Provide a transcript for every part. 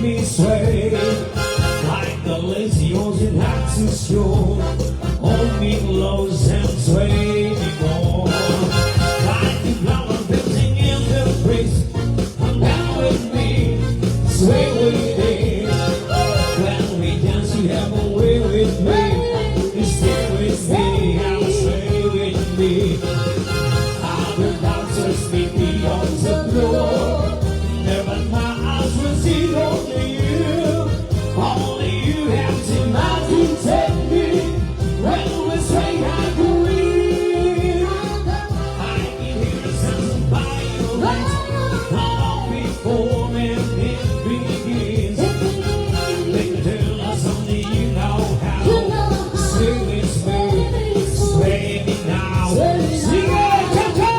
me sway like the lazy ocean had to shore. Hold me close and sway me more. Like the flower building in the breeze. Come down with me, sway with me. When we dance, you have a way with me. You stay with me and sway with me. Other dancers may be on the floor. Never my eyes will see only you. Only you have to not to take me. When we say I agree, I can hear the sounds of violence. Long before it begins. They can tell us only you know how. Sing it smooth, sway me now. Sing it, cha-cha!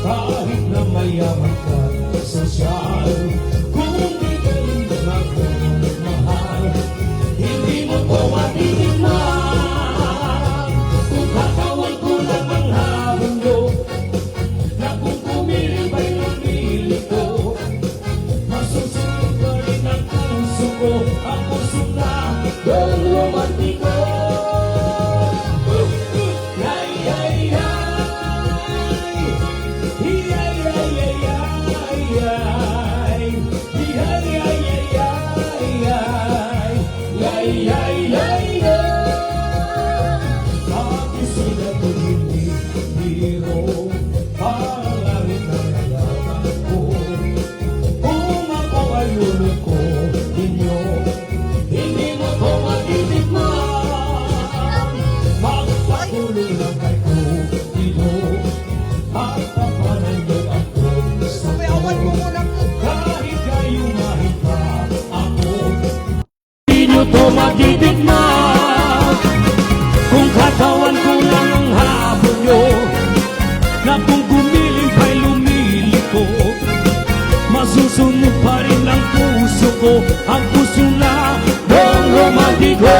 Kahit na mayaman ka sa sosyal, kung di ka rin mahal, hindi mo ko matitigman. Kung katawan ko lang ang hamundo, na kung pumili ba'y namili ko, masusunod pa rin ang puso ko, ang puso na ang romantiko. Ito matitignan kung katawan ko lang ang habol nyo, na kung gumiling pa'y lumiliko, masusunod pa rin ang puso ko, ang puso na ng romantiko.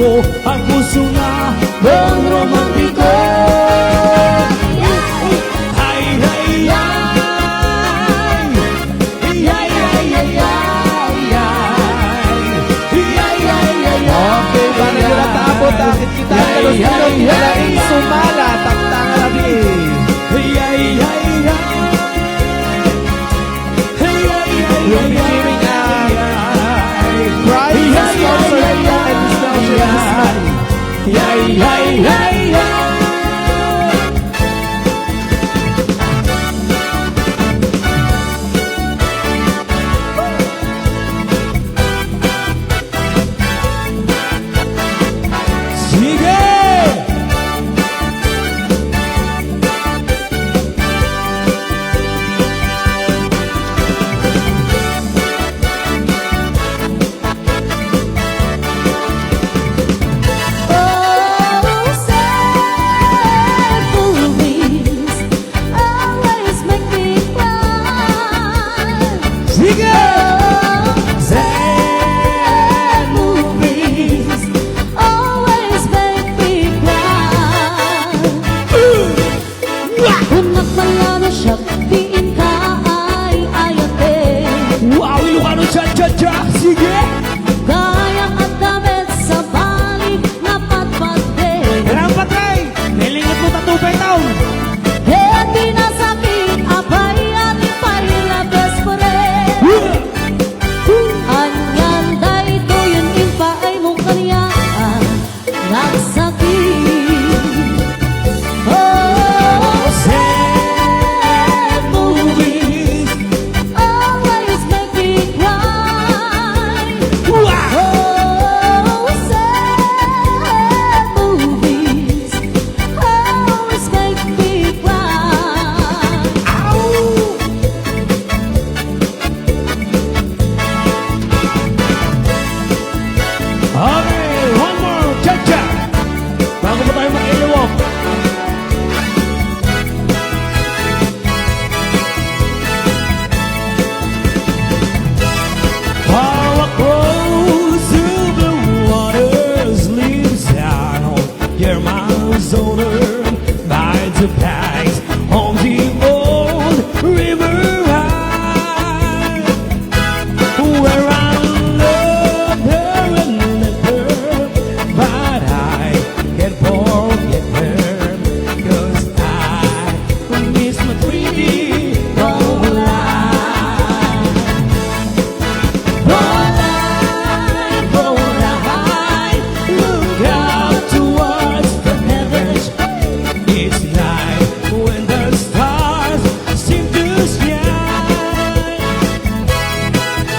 ko ang puso na buong romantiko. Ay, ay, ay, ay, ay, ay, ay, Okay, paano nyo natapot? Akit kita ang talos-talos. Malaing sumala, taktang labi. You'll be hearing Price is sponsored and wow, Ilocano, cha-cha-cha, sige! Kayang at damit sa balik na patpate. Kailangan patay! Nilingit mo tatupay taon! Hindi na sakit, abay at ipahilabas pa rin. Anyan day to yun impa ay mong kaniyaan nagsakit. Oh, sad movies always make me cry. Oh, sad movies always make me cry. Okay, one more, cha-cha! Bago pa tayo mag-ilawok. Far across the blue waters lives down your miles older by the banks on the old river high, where I love her and left her, but I can't forget her, 'cause I miss my pretty old life. Look out towards the heavens. It's night when the stars seem to shine.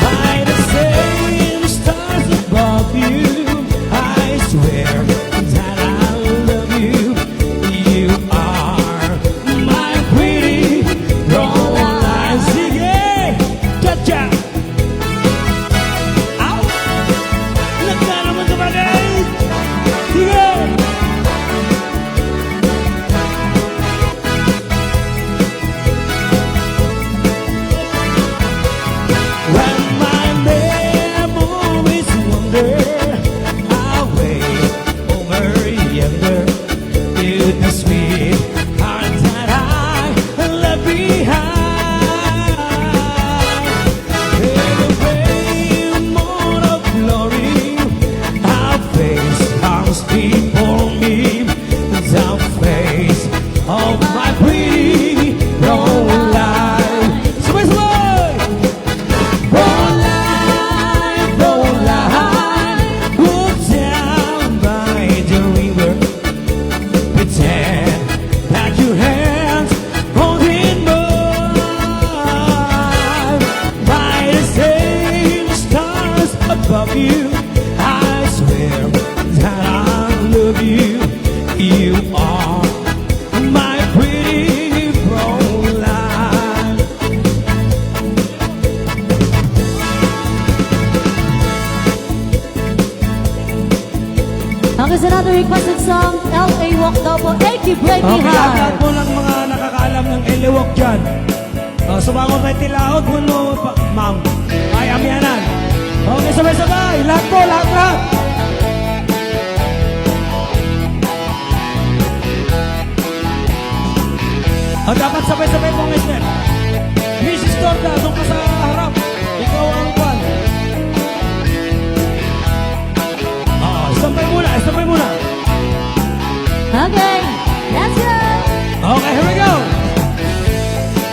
By the same stars above you, I swear that I love you. You are my pretty Rolex. Sige, cha-cha. Ow! Nagka naman sa bagay! Sige! When my memories wander away over yonder to the sweet heart that I left behind. In a rainbow of glory, our face comes before me, the face of my pretty Rolex. Sabay-sabay! Rolex, walk down by the river, pretend that your hands holding mine. By the same stars above you, I swear that I love you. You are my pretty Rolex. Here's another requested song, L.A. Walk daw po, keep breaking Okay, heart. lahat po ng mga nakakaalam ng Eliwok dyan. Sumangot tayo tilaot mo, no, ma'am. Ay, amyanan. Okay, sabay-sabay. Lahat po, lahat. O, dapat sabay-sabay pong step. Mrs. Torda, doon ka sa harap. Ikaw ang kwan. Estampay muna, estampay muna. Okay, let's go! Okay, here we go.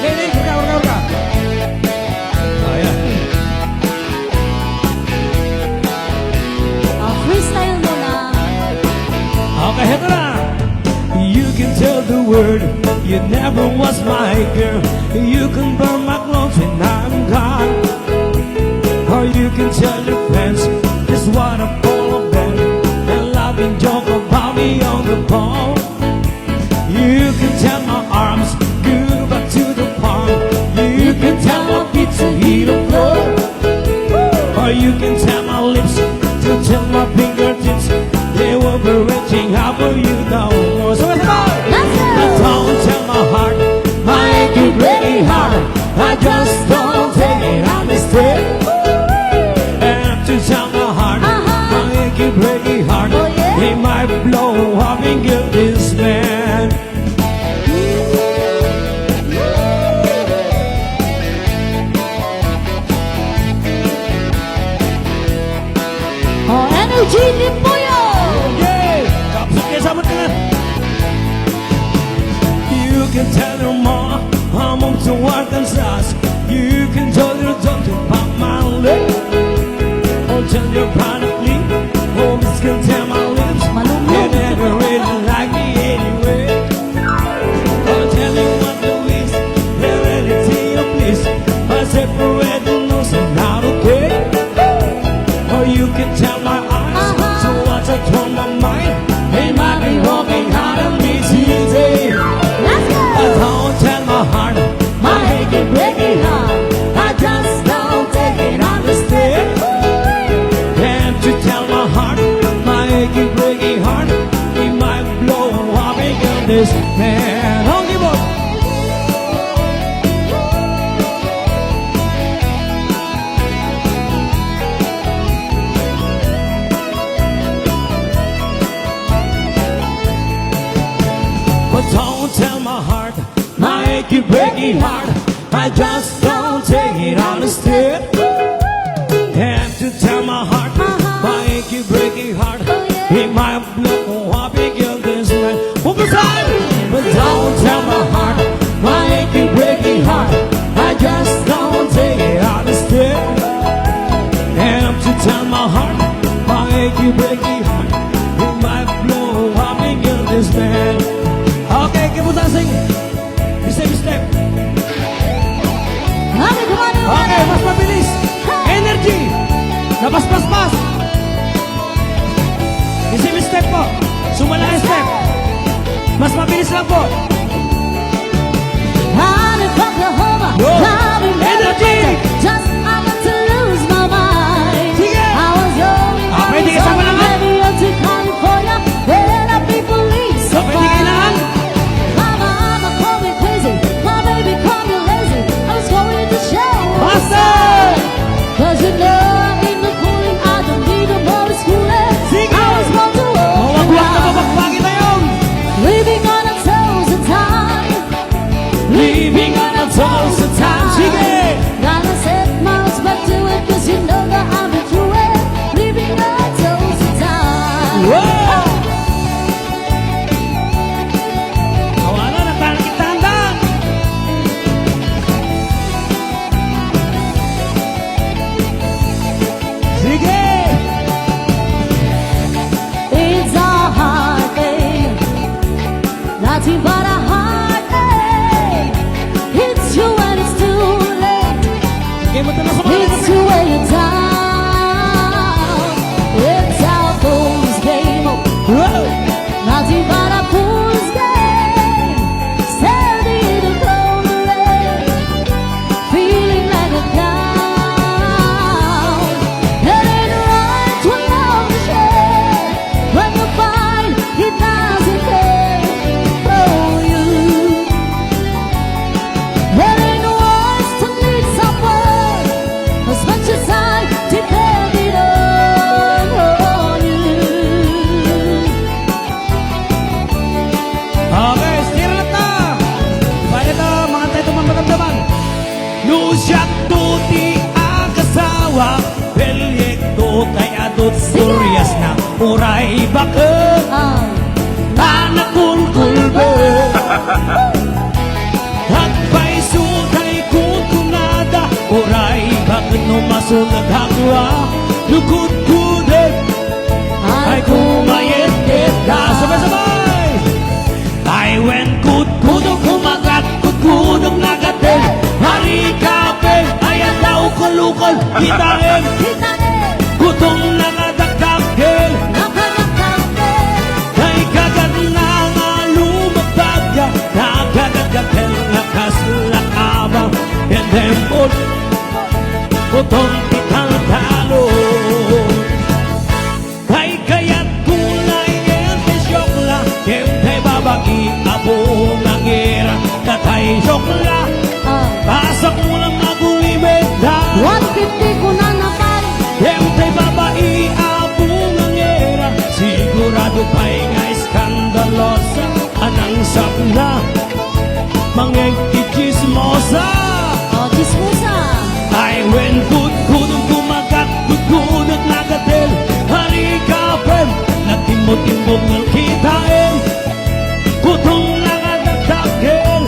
Lady, urka. Ayan. Freestyle muna. Okay, heto na. You can tell the world you never was my girl. You can burn my clothes when I'm gone. Or you can tell your friends just what I'm full of them and laugh and joke about me on the phone. You can tell my arms goodbye to the palm. You can tell my feet to hit the floor. Or you can tell my lips to tell my fingertips they will be reaching out for you now. So let's go! Let's go! I don't tell my heart, my achy breaking heart. I just don't take it on this trip. And to tell my heart, my achy breaking heart, Oh, yeah? it might blow up and give this man. Oh, energy din po yun! Yeah! Kapsat kayo sa mga. You can tell your mom I'm up to Arkansas. You can tell your doctor about my lip. Or tell your privately, oh, this can tell my lips. Malungkot. You never really like me anyway. Or tell you what the is, the reality of bliss. I separate the nose and not okay. Or you can tell my eyes, so what's I told my mind? They might be walking out of me today. Let's go! I don't tell my heart, my achy breaking heart. I just don't take it on the step. And to tell my heart, my achy breaking heart, it might blow up in this man. Don't give up. But don't tell my heart, my achy breaking heart, I just don't take it on the step. And to tell my heart, my achy breaking heart, it might blow up against this man. One more time. But don't tell my heart, my achy breaking heart, I just don't take it on the step. And to tell my heart, my achy breaking heart, it might blow up against this man. Okay, keep on dancing. The same step. Okay, come on, Okay, mas mabilis. Energy. Labas, pas. The same step po. Sumala ang step. Mas mabilis lang po. I'm in Oklahoma, Whoa. I'm in Energy. just I'm about to lose my mind. Sige. I was young, Pwede ka sa malangan. maybe up to California, where the people live so Pwede kailangan. Mama, call me crazy, my baby call me lazy. I was going to show. Master. Cause you know I'm in the cooling, I don't need no more schooling. Sige. I was born to Huwag na mapagpagin na yun. living on a thousand time. Living on a thousand times. Sige. Gotta set my respect to it, cause you know that I've been through it. Living on a thousand time. Wow. Kawalan at parang kitandang. Sige. It's a hard thing, nothing but a hard thing. It's you when it's too late. bakit anak kulkulbe Hagpay sutay kutunada Oray bakit numasunag hagwa Lukod kudet Ay kumayet kita Sabay-sabay Ay wen kudkudog kumagat Kudkudog nagatin Hari kape Ayan daw kulukol Kitaim Kutong nangadagdagil Ay kagat na nga lumagbaga Nagagagatel nakaslakabang And then Kutong kitang talo Ay kaya't kulay Ente syokla Ente babagi Abong ang era Katay syokla Pasak mo lang magulimeda 150 ko na napay Ente babai Abong ang era Sigurado pa'y nga iskandalosa Anang sapna Mangeng ikismosa Chismosa Ay when kudkudong kumagat Kudkudot nagatil Hari kapem Nagtimbo-timbog ng kitain Kutong nangadagdagil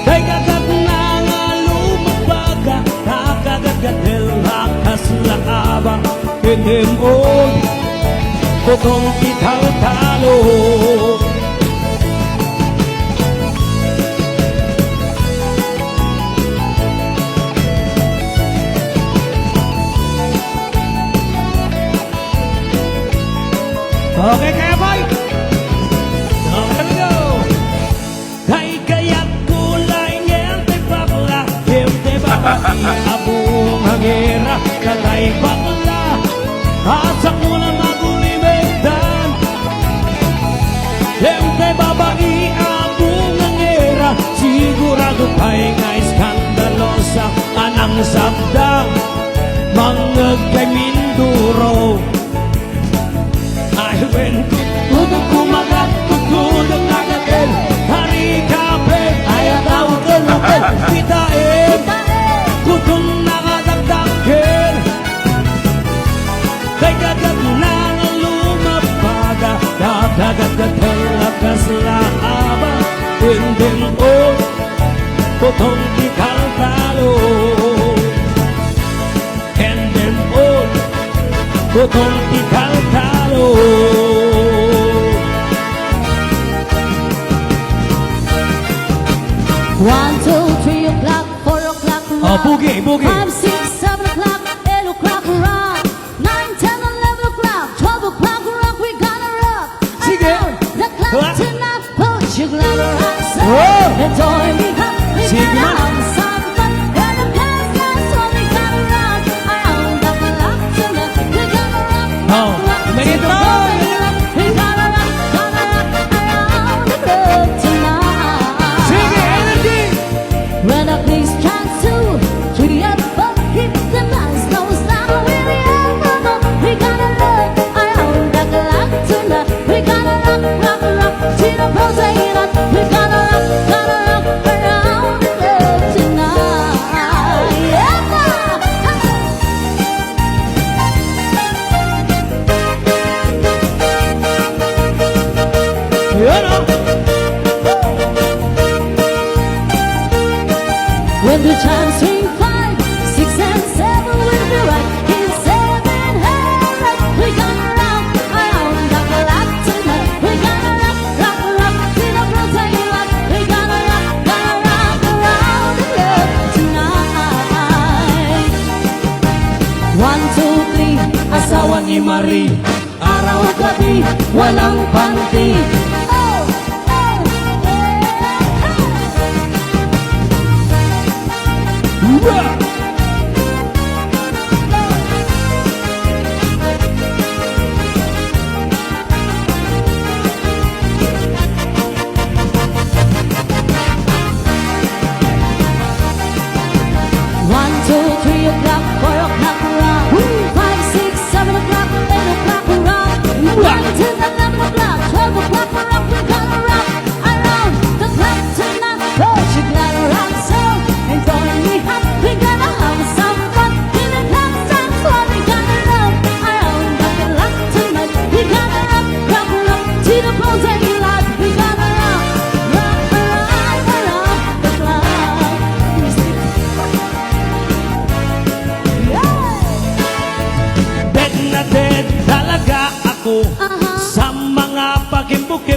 Kay kagat na nga lumagbaga Nakagagatil Hakas lakaba Kinimod Kutong ital-talo Okay, kaya boy? Okay, let me go! Kay kaya't kulay ngente bakla Ngente babai abong hangera Kalay bakla Asak mo lang magulimigdan Ngente babai abong hangera Sigurado pa'y nga iskandalosa Anang sabdang Mga kay Minduro Ay when kudkudog kumagat Kudkudog nagatin Hari kape Ayaw tawag kalupin Kitain Kutong nakadagdagin Kay kagat na nga lumabaga Dagdagat lakas laaba Tindin o Kutong ikaltalo And then o Kutong ikaltalo 1, 2, 3 o'clock, 4 o'clock, rock. boogie, boogie. 5, 6, 7 o'clock, 8 o'clock, rock. 9, 10, 11 o'clock, 12 o'clock, rock. We gonna rock. Sige. Around the clock Clap. tonight. Put your glamour outside. Oh. Enjoy me, come. We Sige gonna man. have some fun. When the past night, so we gonna rock. Around the clock tonight. We gonna rock, Oh, rock, rock. make it till the fun. morning light. We gonna rock around the clock tonight. Sige, energy! When a police tries to the above, hit the lights, no stop with the elbow. We gotta look around the clock tonight. We gotta rock, rock, rock, till the pros say that. We gotta rock around the clock tonight. Yeah. You know. When the chimes ring 5, 6 and 7 will be right. In 7 hey, we gonna rock around the clock tonight. We gonna rock, rock, rock till the clocks say right. We gonna rock around the clock tonight. 1, 2, 3, asawa ni Marie. Araw gabi, walang panti. Oh, oh, Rock! One, 2, 3 o'clock, 4 o'clock, rock. 5, 6, 7 o'clock, 8 o'clock, rock. 9, 10, 11 o'clock, 12 o'clock, rock.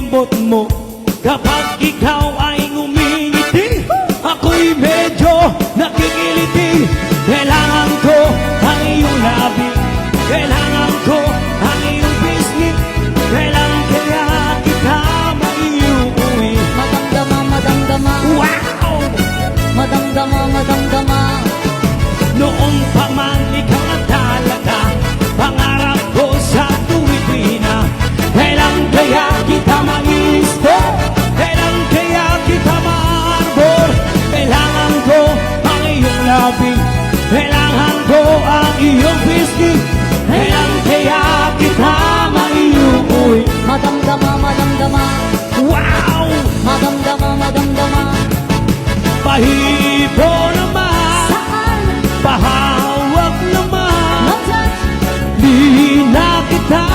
lambot mo kapag ikaw ay ngumingiti. Ako'y medyo nakikiliti. Kailangan ko ang iyong labi, kailangan ko ang iyong bisnit. Kailangan kaya kita maiuwi. Madamdama, madamdama, Wow! madamdama, madamdama. Noon pa man ikaw na talaga pangarap ko sa tuwing na. Kailan kaya kita ma-iiste? Kailan kaya kita ma-arbor? Kailangan ko ang iyong labi, kailangan ko ang iyong biscuit. Kailan kaya kita maiuwi? Madamdama, madamdama, Wow! madamdama, madamdama. Pahipo naman, Saan pahawak naman. matouch? Di na kita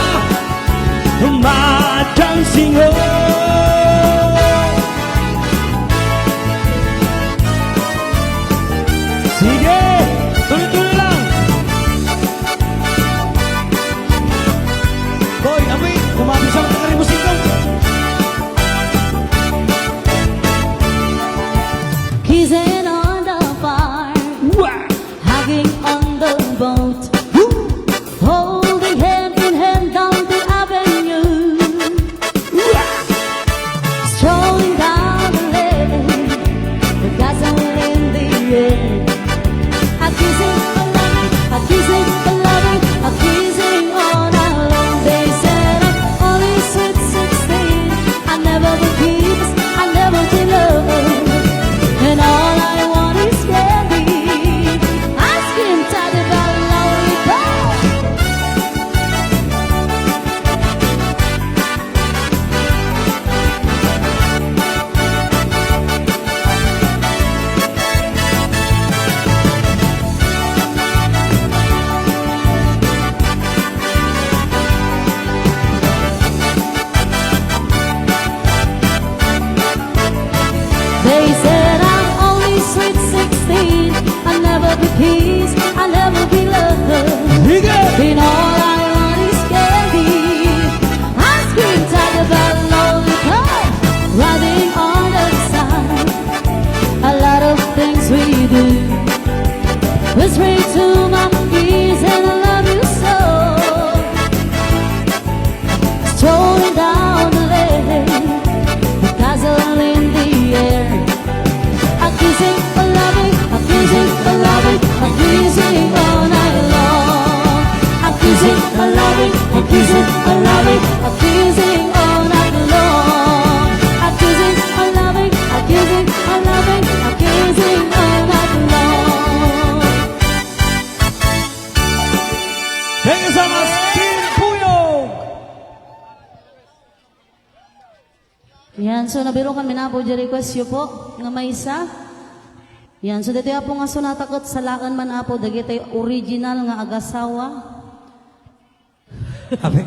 matyansingo. Sige, tuloy-tuloy lang. Boy, amoy, kumapit siya ang tangari musika. Kissing on the farm, Wow! hugging on the boat, holding hand in hand down the avenue, strolling down the lane, with gasoline in the air. A kissing, a loving, a kissing, a loving, a kissing all alone. They said I'm only sweet 16, I never will kiss, I never will love, and all I want is candy. Ice cream, tied about a lollipop. They said I'm only sweet 16, I never be kissed, I never be loved. Sige! And all I want is candy. Ice cream, tied about a lollipop, riding on the sun. A lot of things we do, whispering to my ears, and I love you so. Strolling down the lane, with gasoline in the air. A kissing, a loving, a kissing, a loving, a kissing all night long. A kissing, a loving, a kissing, a loving, a kissing all night long. A kissing, a loving, a kissing, a loving, a kissing all night long. Thank you so much, Team Puyog! Yan, so nabiro kami na po, request yun po, nga may isa. Yan, so dito po nga sunatakot sa lakan man apo, dagiti original nga agasawa. Abe?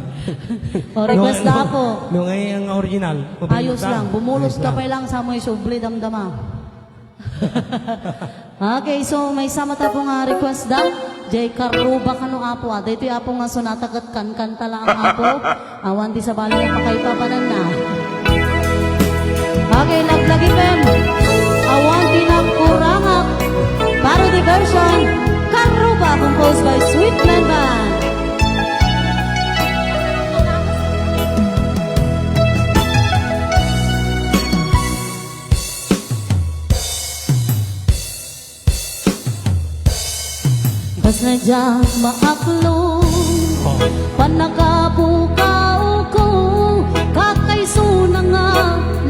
O request na po. Nung ay ang original. Ayos lang, bumulot ka pa lang sa mo'y subli damdama. Okay, so may sama ta po nga request daw. Jay Karuba kano apo ah. Dito apo nga sunatakot kan-kanta lang apo. Awan di sa bali na pakaipapanan na. Okay, laglagi mem. Awan tinagkurangak. Parody version. Karuba composed by Sweetman Band. Bas na dyan maaklong panakabukaw ko kakaiso na nga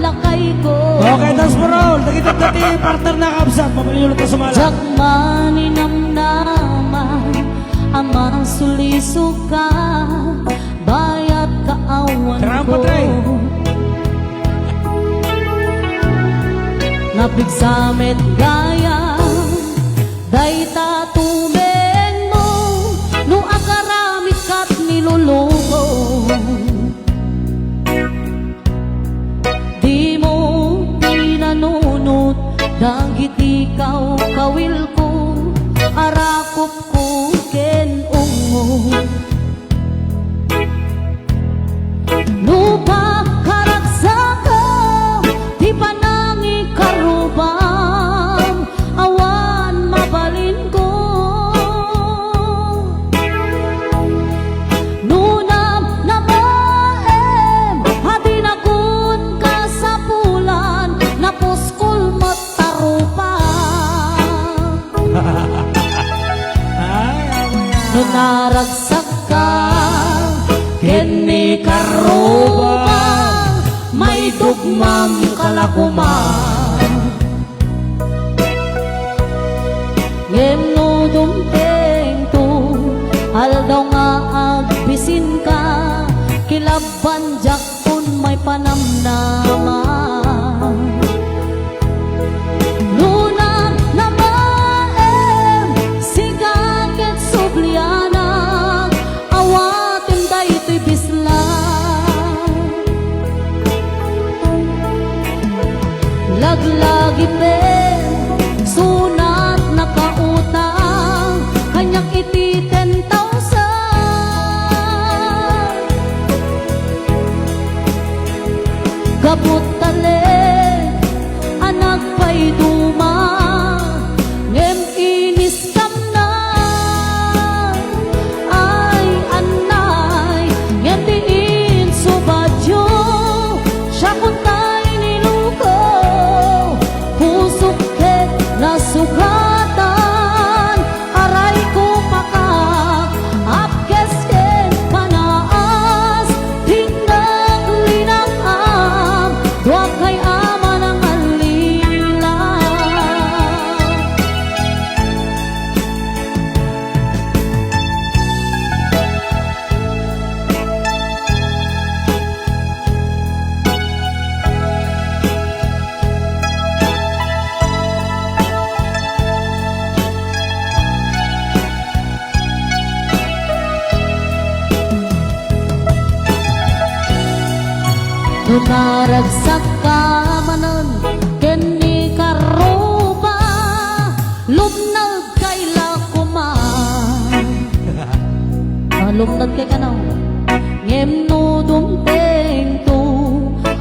lakay ko. Okay, that's for all. Nagitag dati partner na kabsat. Papalilulot na sumala. Jakmani namnaman amang sulisuka bayat kaawan Trampa, ko. Trey. Napigsamet gaya dayta tumen mo no akaramit kat niluluko. Di mo pinanunot dagit ikaw kawil ko arakop ko ken ungo. Lupa karaksa tugmang kalakuman ngem no dumteng tu aldaw nga agbisin ka kilaban jakun may panamnaman luna na maem sigagit subliana awatin daytoy bisla laglagi pen sunat nakautang kanyang iti 10,000 kaput tali anak pa'y duma ngem inis kam na ay anay ngem diin subadyo siya kuntay niluko pusok ket nasugatan aray ko pakak apkes ken panaas tingnan linang huwag kay ama ng alila naragsak ka manon keni karuba lumnag kay lakuman lumnag kay kanaw ngem no dumteng tu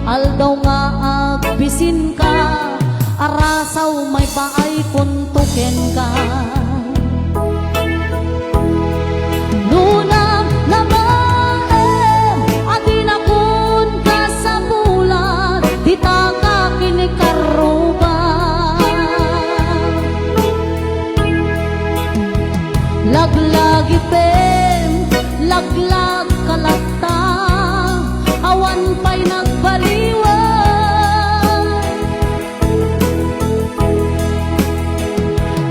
aldaw nga agbisin ka arasaw may paay kuntuken ka nunam na maem agin akon ka sa bulan di taka kinikaruba laglagi pen laglag kalata awan pa'y nagbaliwan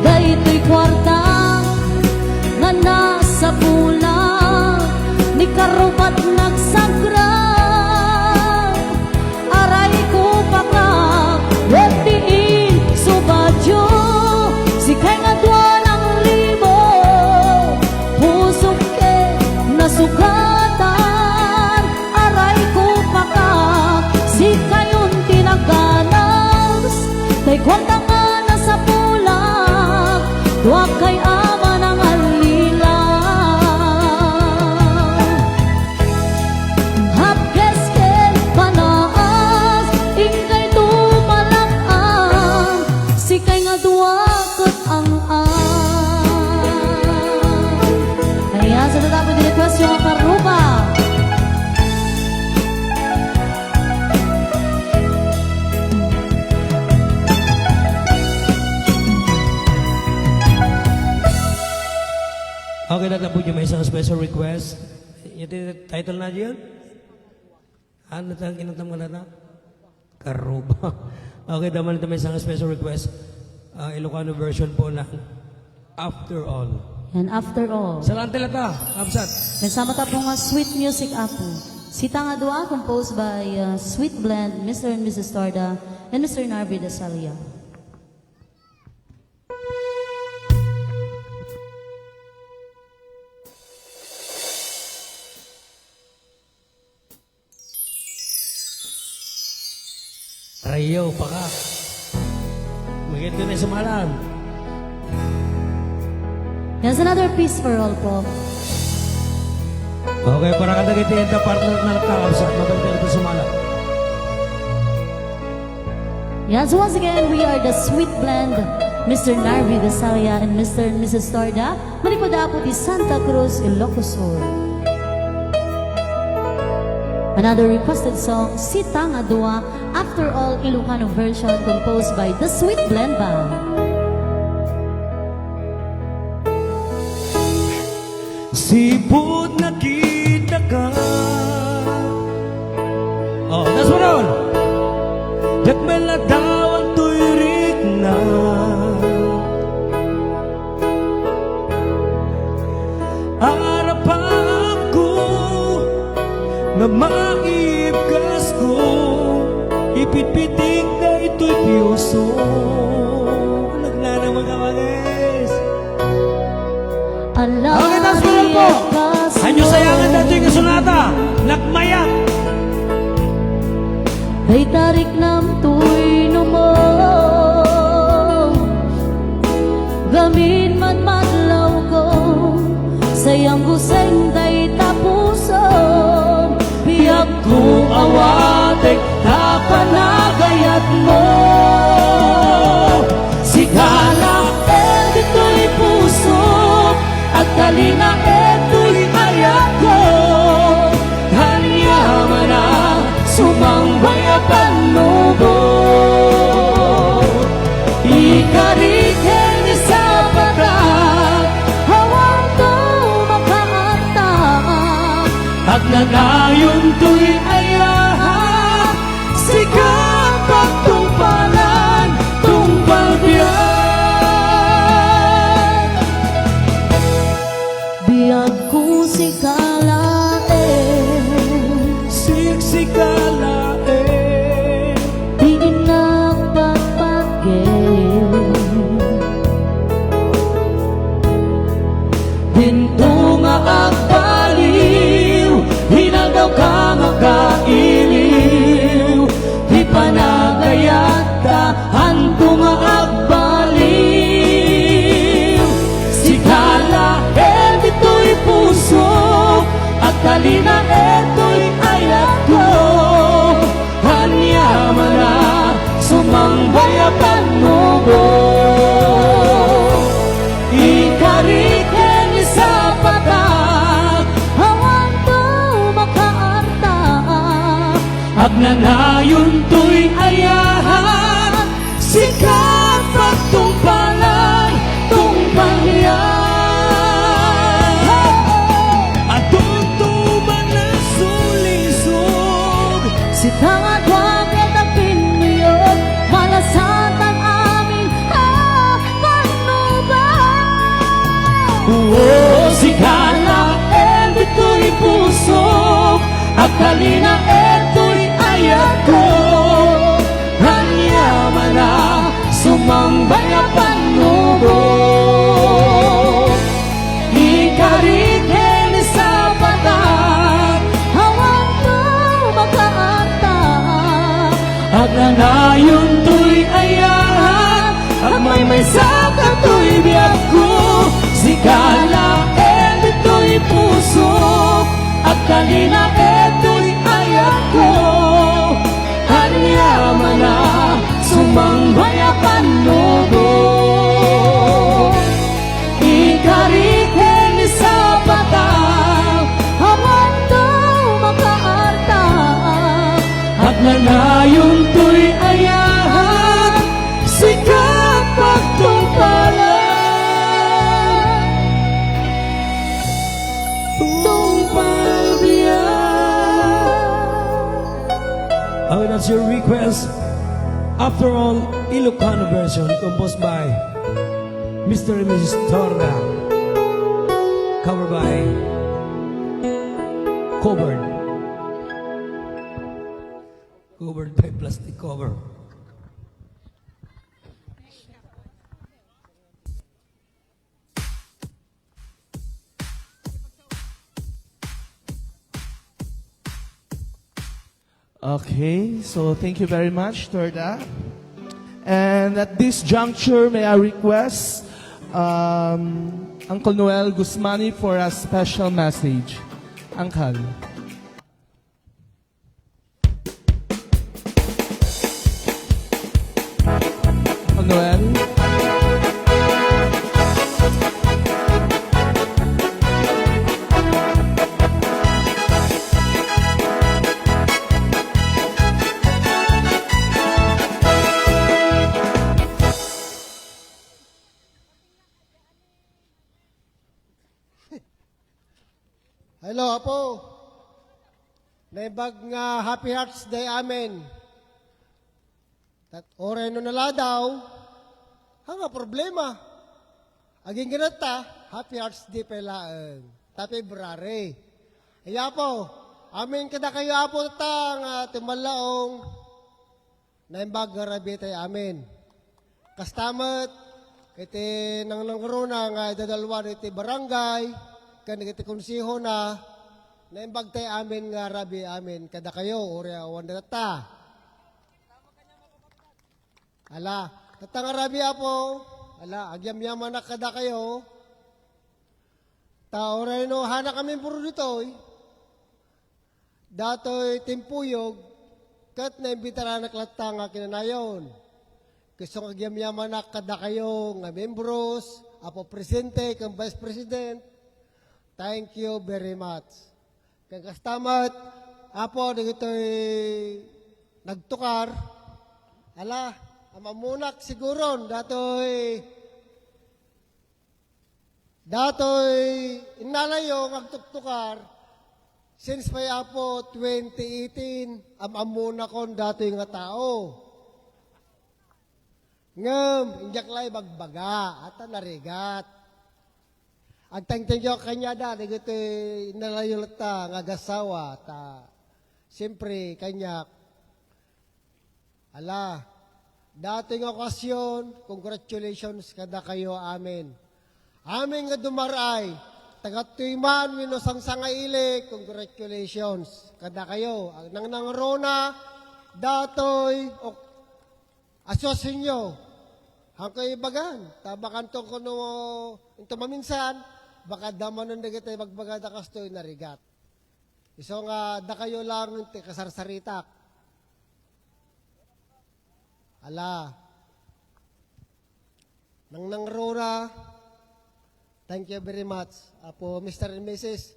daytoy kwarta nga nasa bulan ni karubat nagsagra aray ko pakak wag diin subadyo si kay nga dua ng libo pusok ke nasugatan aray ko pakak si kayon tinaganas kay kwarta nga nasa bulan wag kay ama ng alila hapkes ken panaas ingkay tumalak-an si kay nga duwa ket ang kaya sa tatapos di request yung karuba Okay, natapos yung may isang special request. Yung title na dyan? Ano tayong kinatang mo na na? Karuba. Okay, daman ito may isang special request. Ilocano version po ng After All. and after all Salaan talata, Absat. kasama ta po nga sweet music apo Sita nga dua composed by Sweet Blend Mr. and Mrs. Torda and Mr. Narvi Dasalia. Rayo, paka. Maganda na sa malam. Here's another piece for all po. Okay, para kada kita yung partner na nakakabsat. Maganda na sa malam. Yes, once again, we are the Sweet Blend, Mr. Narvi Dasalia and Mr. and Mrs. Torda. Manipada po di Santa Cruz, Ilocos Sur. Another requested song, Sita nga Dua, After All, Ilocano version composed by the Sweet Blend Band. Sipot nakita ka. Oh, that's what all. Anyo sayangan dati nga sunata, nakmayak. Ay tarik nam tuy mo gamin man madlaw ko sayang guseng day tapuso biyak ko awatek tapanagayat mo sigala dito'y puso at talina eto'y ayat ko hanyaman na sumangbayapan mo ko ikariken sa patak hawang to makaantak at nanayon to'y ayahan sikat pagtungpalan tungpalbiyan biyag ko sikalain Siksikala di nagpagpagin Dinto nga agpaliw hinagaw ka nga kailiw di panagayat ka hanto nga agbaliw sikala dito'y puso at talina eto'y ayat ko hanyaman na sumangbayapan mo ko ikariken sa patak hawan to makaarta agnanayon to'y ayahan sikat pagtungpalan tungpalyan at tutuban na sulisog. si tangad wagad ang pinuyod malasatan amin panuban Sikala dito'y puso at talina eto'y ayat ko hanyaman na sumangbayapan mo ko ikariken sa patak hawang to makaantak agnanayon to'y ayahan may saka to'y biyak ko sikala dito'y puso at kanina eto'y ayat ko hanyaman na sumangbayapan mo ko ikariken sa patak hamang to makaarta agnanayon to'y ayahan sikat pagtungpalan Oh, that's your request. After all, Ilocano version composed by Mr. and Mrs. Torra. Covered by Covered. Covered by plastic cover. Okay, so thank you very much, Torda. And at this juncture, may I request Uncle Noel Guzmani for a special message. Uncle. Uncle Noel. Hello, Apo. Naibag nga Happy Hearts Day amen. Tat oray no nala daw, hanga problema. Aging ganata, Happy Hearts Day pala, February. Iya po, amin kada kayo Apo tang timalaong naibag nga rabi tayo amen. Kastamat, kiti nang nangruna nga dadalwa iti barangay, kanigiti konsiho na naimbag tayo amin nga rabi amin kada kayo uri awan na ta. Ala, katang rabi apo, ala, agyam-yaman na kada kayo. Ta oray no hana kami puro dito. Datoy timpuyog, kat na imbitara na klata nga kinanayon. Gusto nga agyam-yaman na kada kayo nga membros, apo presidente, kang vice president. Thank you very much. Kang kastamat, apo, dito'y nagtukar. Ala, amamunak siguron, dato'y inalayo magtuktukar. Since may apo 2018, amamunak kon dato'y nga tao. Ngam, injaklay bagbaga, at narigat. Ang tangtangyo kanya da, nagito inalayo ta, nga gasawa, ta, siyempre, kanya, ala, dating okasyon, congratulations kada kayo, amin. Amin nga dumaray, tagatuyman, minusang sangaili, congratulations kada kayo. Ang nang rona, datoy, asosyo nyo, hangkay ibagan, tabakan to kuno, ito maminsan, baka daman nung nagitay magbagada kastoy narigat. Iso nga, da kayo lang kasarsaritak. Ala, nang rora, thank you very much. Apo, Mr. and Mrs.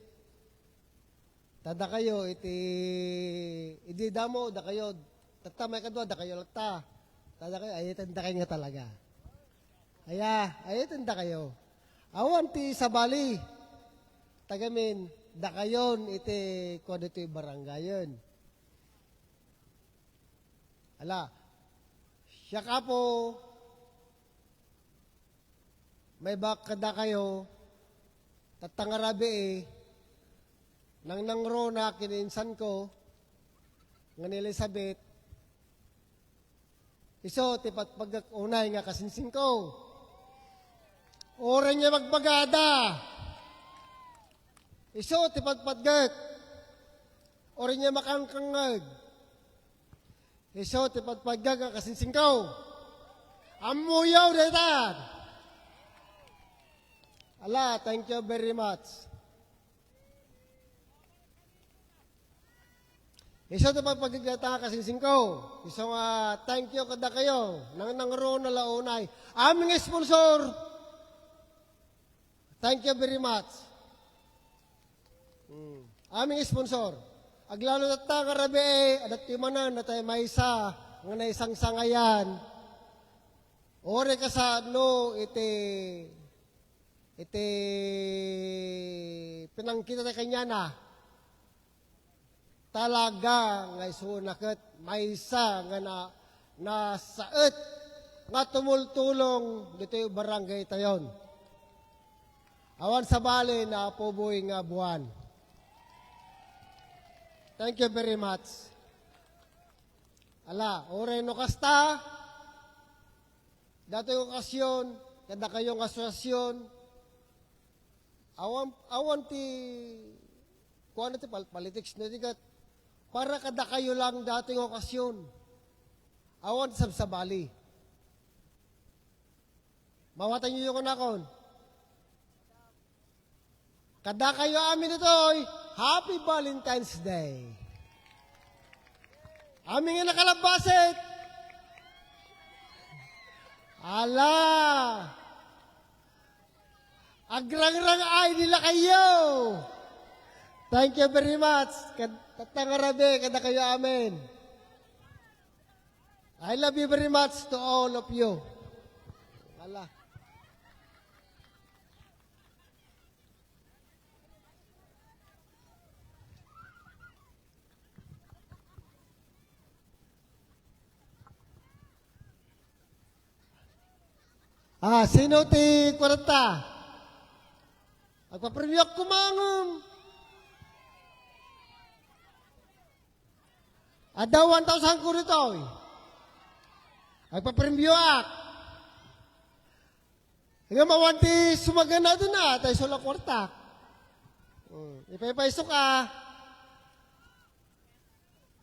Tada kayo, idi damo, da kayo, tatamay kadwa, da kayo lagta. Tada kayo, ayitan da kayo nga talaga. Ayitan da kayo. Awan ti sabali, tagamin, da kayon, iti kung ito'y barangayon. Ala, siya ka po, may bakada kayo, tatangarabi nang nangrona kininsan ko, nga ni Elizabeth, iso, tipat pagkakunay nga kasinsing ko. Oran niya magbagada. Iso, tipagpadgat. Oran niya makangkangag. Iso, tipagpadgat ang kasinsingkaw. Amuyaw, daytan. Ala, thank you very much. Iso, tipagpadgat ang kasinsingkaw. Iso nga, thank you kada kayo. Nang nangro na launay. Aming sponsor, thank you very much. Aming sponsor. Aglalo na ta karabi adat timanan na tayo may isa nga na isang sangayan. Ore ka sa no iti pinangkita tayo kanya na. Talaga nga isunakat may isa nga na saet nga tumultulong dito yung barangay tayon. Awan sa bali na pubuhay nga buwan. Thank you very much. Ala, oray no kasta, dato yung okasyon, kada kayong asosasyon, awan ti, kuha na ti politics na tigat, para kada kayo lang dating okasyon, awan sa bali. Mawatan nyo yung kunakon. Kada kayo amin ito'y Happy Valentine's Day. Amin nga nakalabasit. Ala! Agrang-rang ay nila kayo. Thank you very much. Tatangarabi, kada kayo amin. I love you very much to all of you. Ala. Sino ti 40? Agpapremyo ako mangum. Ada 1,000 ko rito. Agpapremyo ak. Nga mawanti sumagan na doon na, tayo sula kwarta. Ipapaiso ka.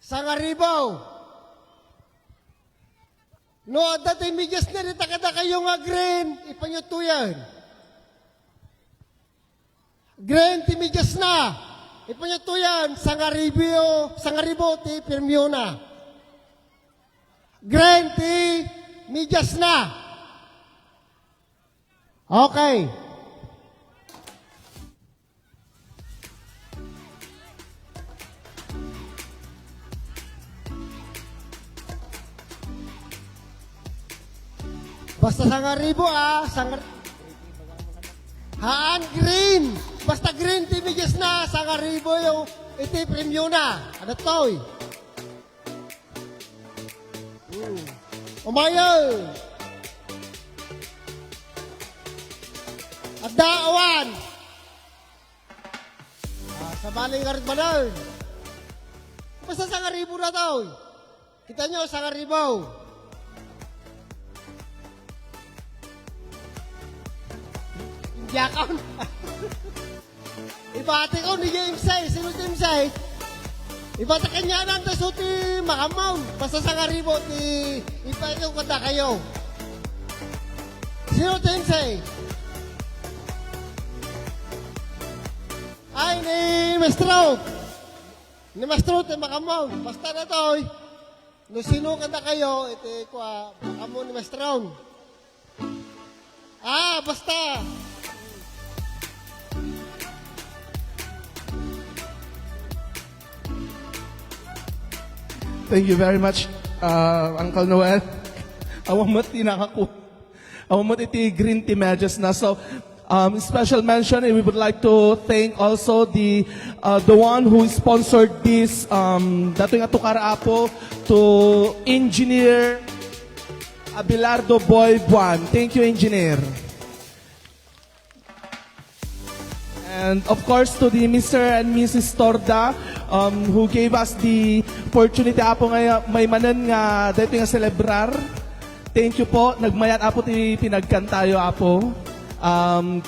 Sangaribaw. No, dati midyas na rin takada kayo nga green. Ipanyutuyan. Green, timidyas na. Ipanyutuyan. Sangaribo, ti Pirmiona. Green, ti midyas na. Okay. Basta sangaribo Haan green. Basta green timigas na sangaribo yung iti premium na. Ano to'y? Umayaw. At daawan. Sa baling karit banan. Basta sangaribo na to'y. Kita nyo sangaribo. Yakon. Ibati ko ni James Say. Sino James Say? Ibati kanya nang tasuti makamaw. Basta sa karibo ti ibati ko kata kayo. Sino James Say? Ay, ni Mestro. Ni Mestro ti makamaw. Basta na to. No sino kata kayo, iti kwa makamaw ni Mestro. Basta. Thank you very much, Uncle Noel. Awamot tinakaku. Awamot iti green tea medyas na. So, special mention, we would like to thank also the one who sponsored this, dato nga tukarapo, to Engineer Abelardo Boy Buan. Thank you, Engineer. And of course, to the Mr. and Mrs. Torda, who gave us the opportunity apo nga may manan nga dito nga celebrar. Thank you po. Nagmayat apo ti pinagkantayo apo.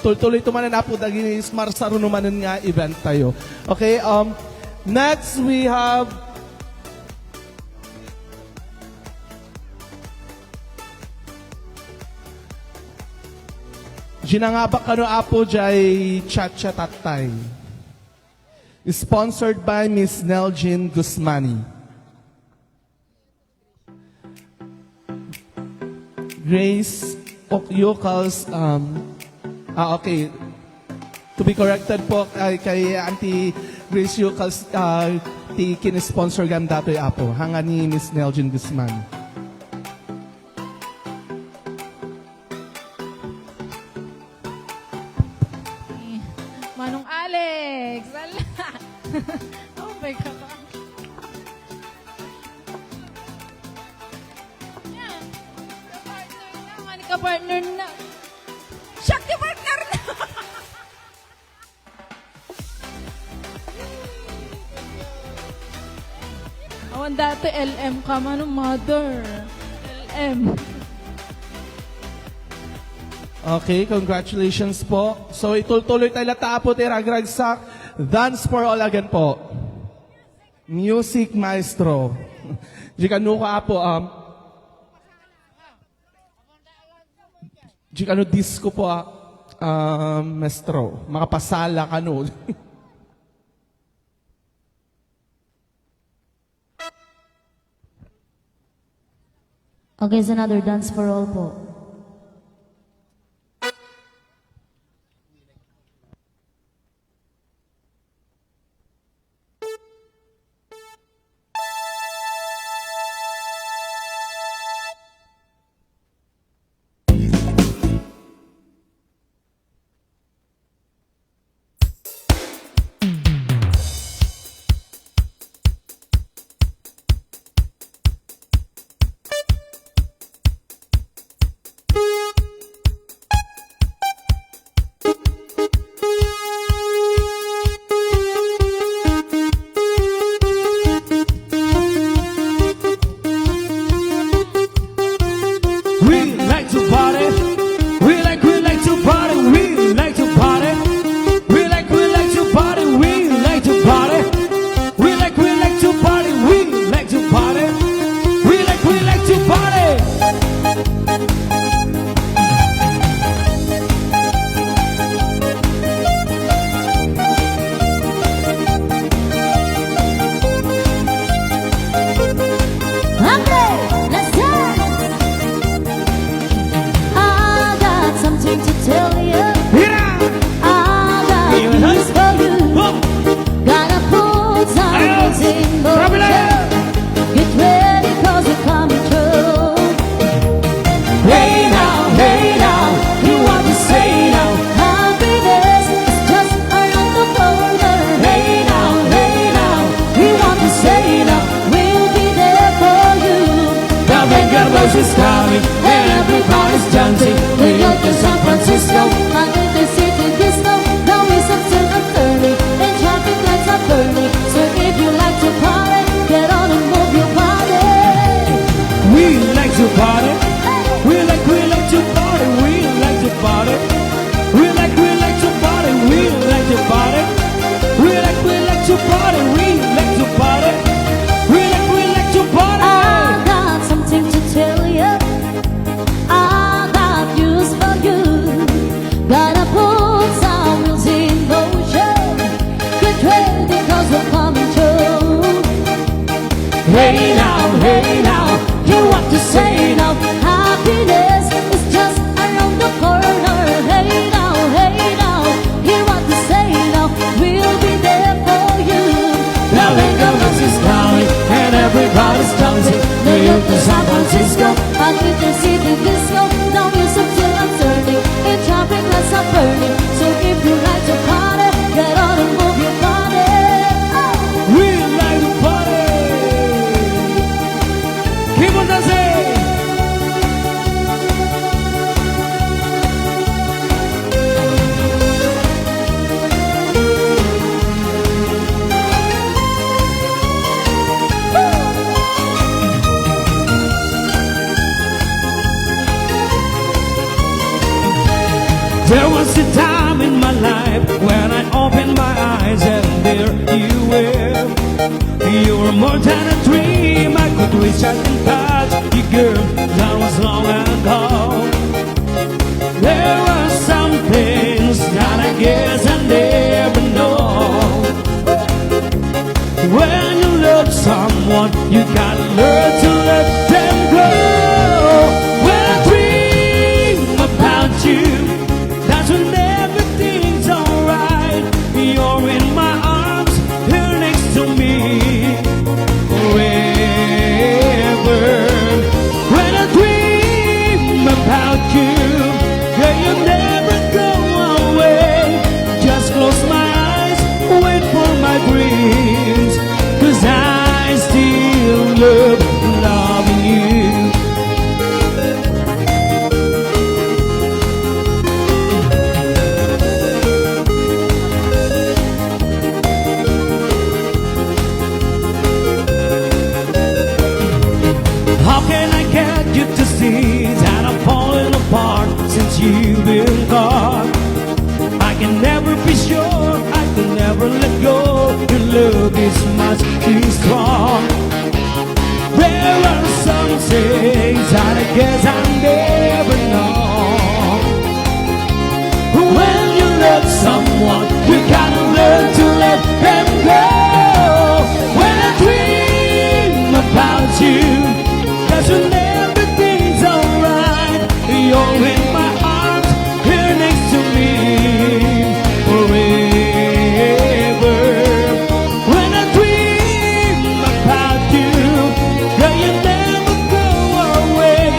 Tuloy tumanan apo dagi smarsaruno manan nga event tayo. Okay, next we have Ginangabak kano apo jay Chacha Tatay. Sponsored by Miss Nelgin Guzmani. Grace Okyokals, okay. To be corrected po kay Auntie Grace Yokals, ti kinisponsor gam datoy apo. Hanga ni Miss Nelgin Guzmani. Manong Alex! Ala! Oh my God! Yan! Ka-partner na! Mani ka-partner na! Shakti partner na! Awan dati LM ka, manong mother. LM. Okay, congratulations po. So ituloy tayo latapo ti ragragsak. Dance for all again po. Music maestro. Jikano ka po, Jikano disco po, maestro. Makapasala ka no. Okay, it's another dance for all po. There was a time in my life when I opened my eyes and there you were. You were more than a dream. I could reach out and touch you, girl. That was long ago. There were some things that I guess I never know. When you love someone, you gotta learn to let them go. When I dream about you, that's when everything's alright. You're in my arms, here next to me forever. When I dream about you, yeah, you never go away. Just close my eyes, wait for my dreams, 'cause I still love loving you. How can I get you to see that I'm falling apart since you've been gone? I can never be sure, I can never let go. Your love is much too strong. There are some things that I guess I never know. When you love someone, you gotta learn to let them go. When I dream about you, that's when everything's alright. You're in my arms, here next to me forever. When I dream about you, girl, you never go away.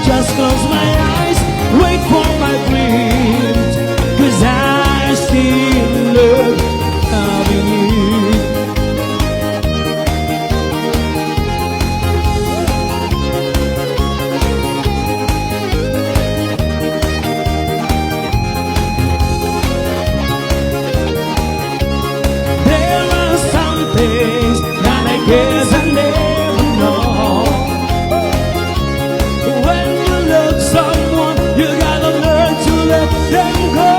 Just close my eyes, wait for my dreams, 'cause I still love loving you. There are some things that I guess I never know. When you love someone, you gotta learn to let them go.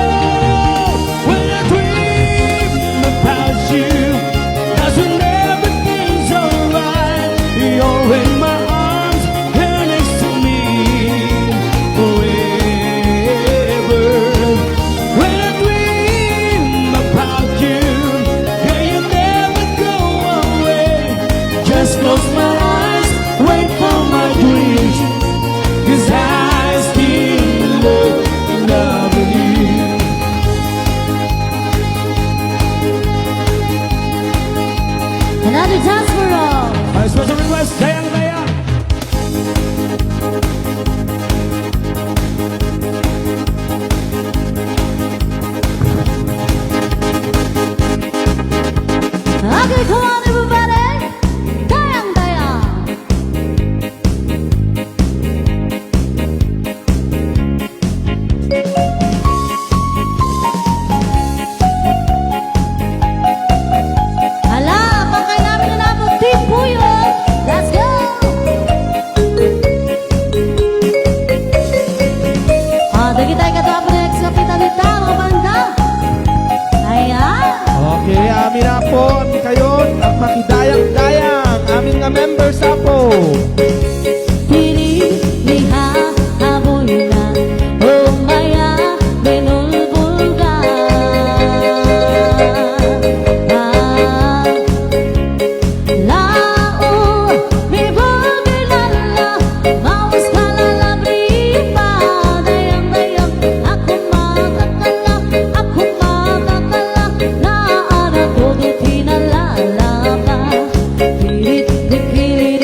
When I dream about you, that's when everything's alright. You're in my arms, here next to me forever. When I dream about you, yeah, you never go away. Just close my eyes, wait for my dreams, 'cause I still love loving you. Another dance for all. My special request, Dayang Daya. Okay, come on everybody. Dayang dayang. Hala, pagkain namin na nabot, Team Puyo. Let's go. Dagi tayo katapos na eksapitan ni Tama Banda. Ayan. Okay, amin na po kayo at makidayang-dayang amin nga members na po. Pili, liha, aboy na, umaya, binulbulga. Lao, bibulbilala, bawas ka lalabripa. Dayang-dayang, ako makakala, naana ko di pinalalaba. Pilit, di pilit,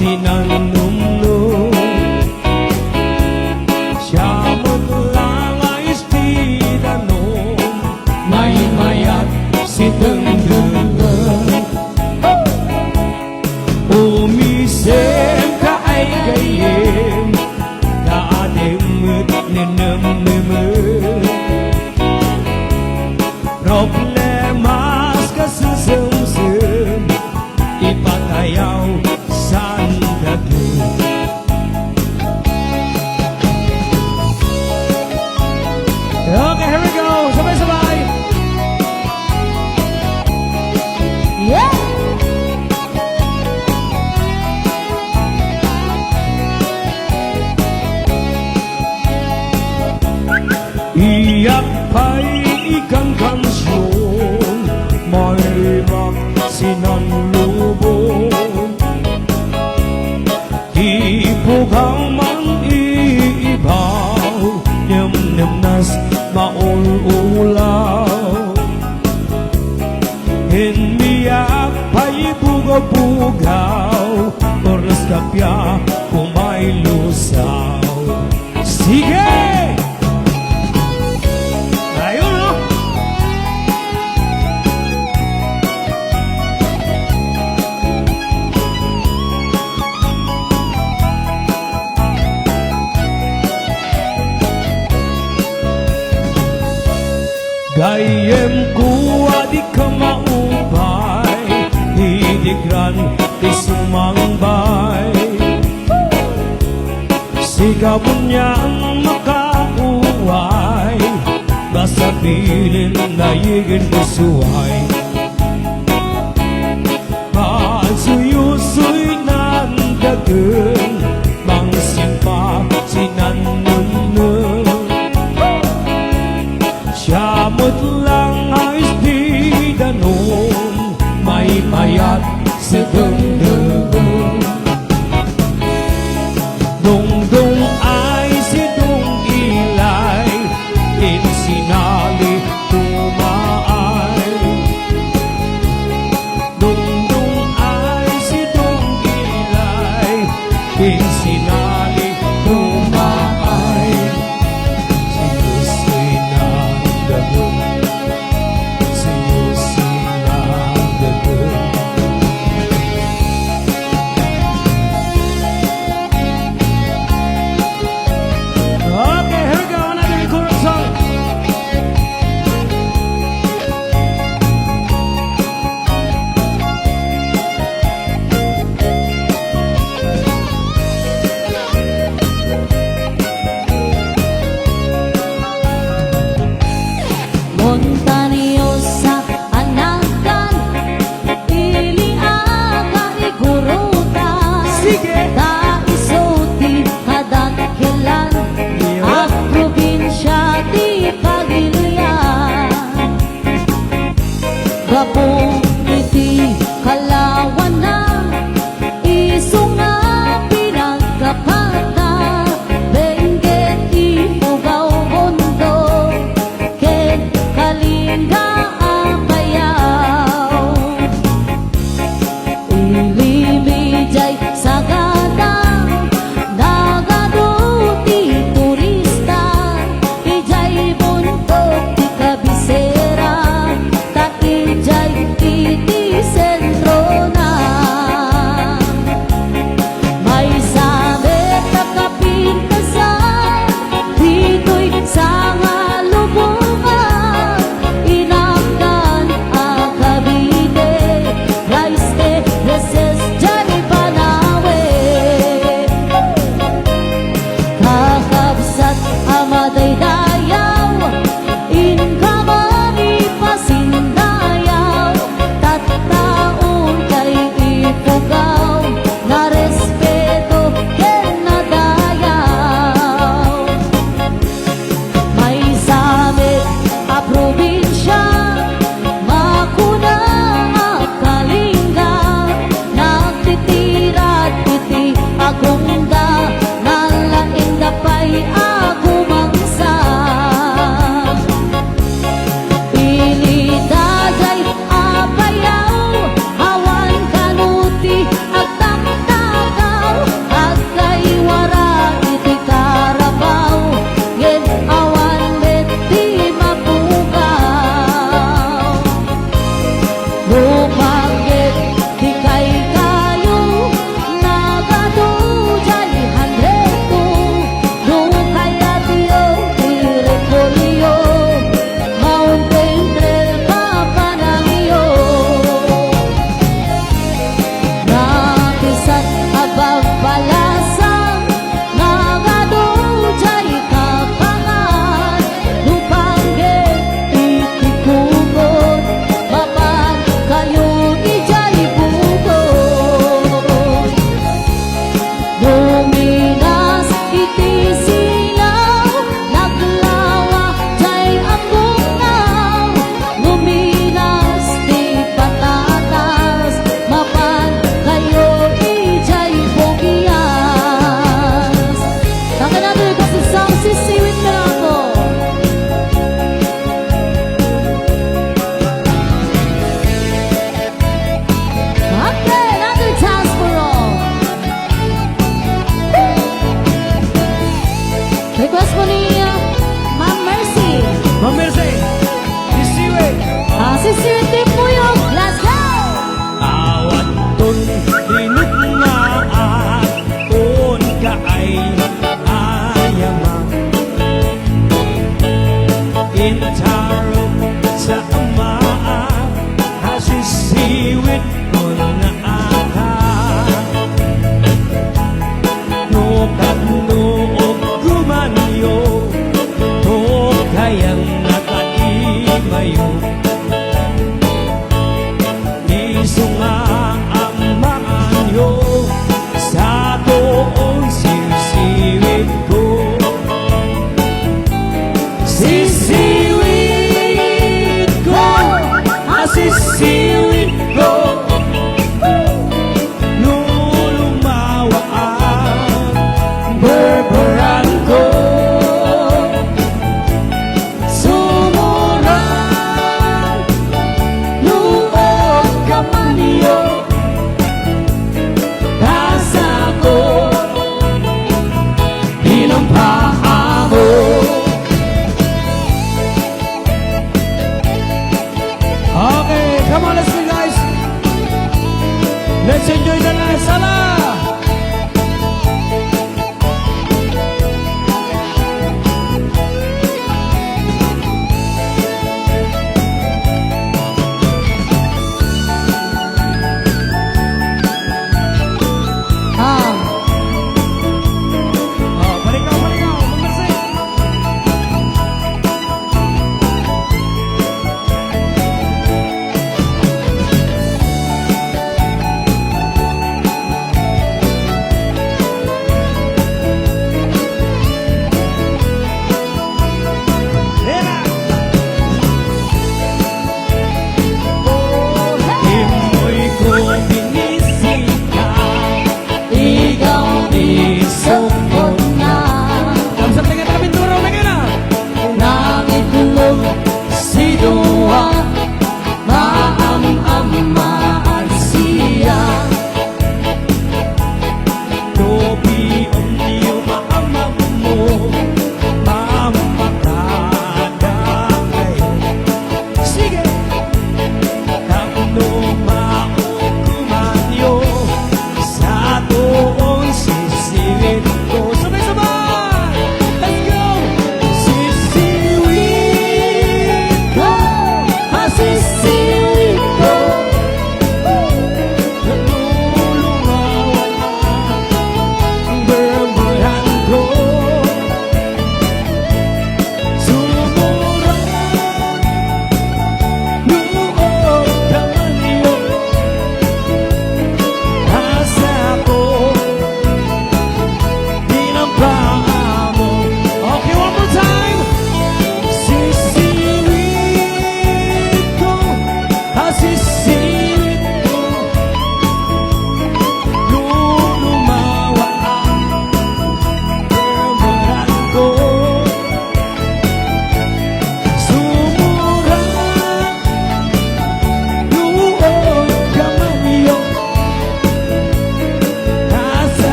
sinanumnum Siyamot lang ay istidanom May mayat si dengdengan Umisem ka ay gayem Kaademut ninam-nimut Problemas kasusumsum Ipatayaw sa daging Okay, here we go! Sabay-sabay! Yeah! Iyak pa'y ikang kansyon May magsinanlubong Di po kang mang-iibaw Nyam-nyam-nas maul-ulaw Hiniyak pa'y bugaw-bugaw Oras kapya kumay lusaw Sige! Ayun o! Gayem kuwa di ka maupay Hidigran di sumangbay Sigabon niyang makauway Basta bilin na yigin kusuway Suyusuy ng dagan Mang simpa sinanunun Siyamot lang ang istidanon May mayat sa dungdung Dungdung ay si dung ilay Insinali tumaay Dungdung ay si dung ilay Insinali tumaay Siyusoy ng dagon Siyusoy ng dagon Okay, here we go, another chorus song.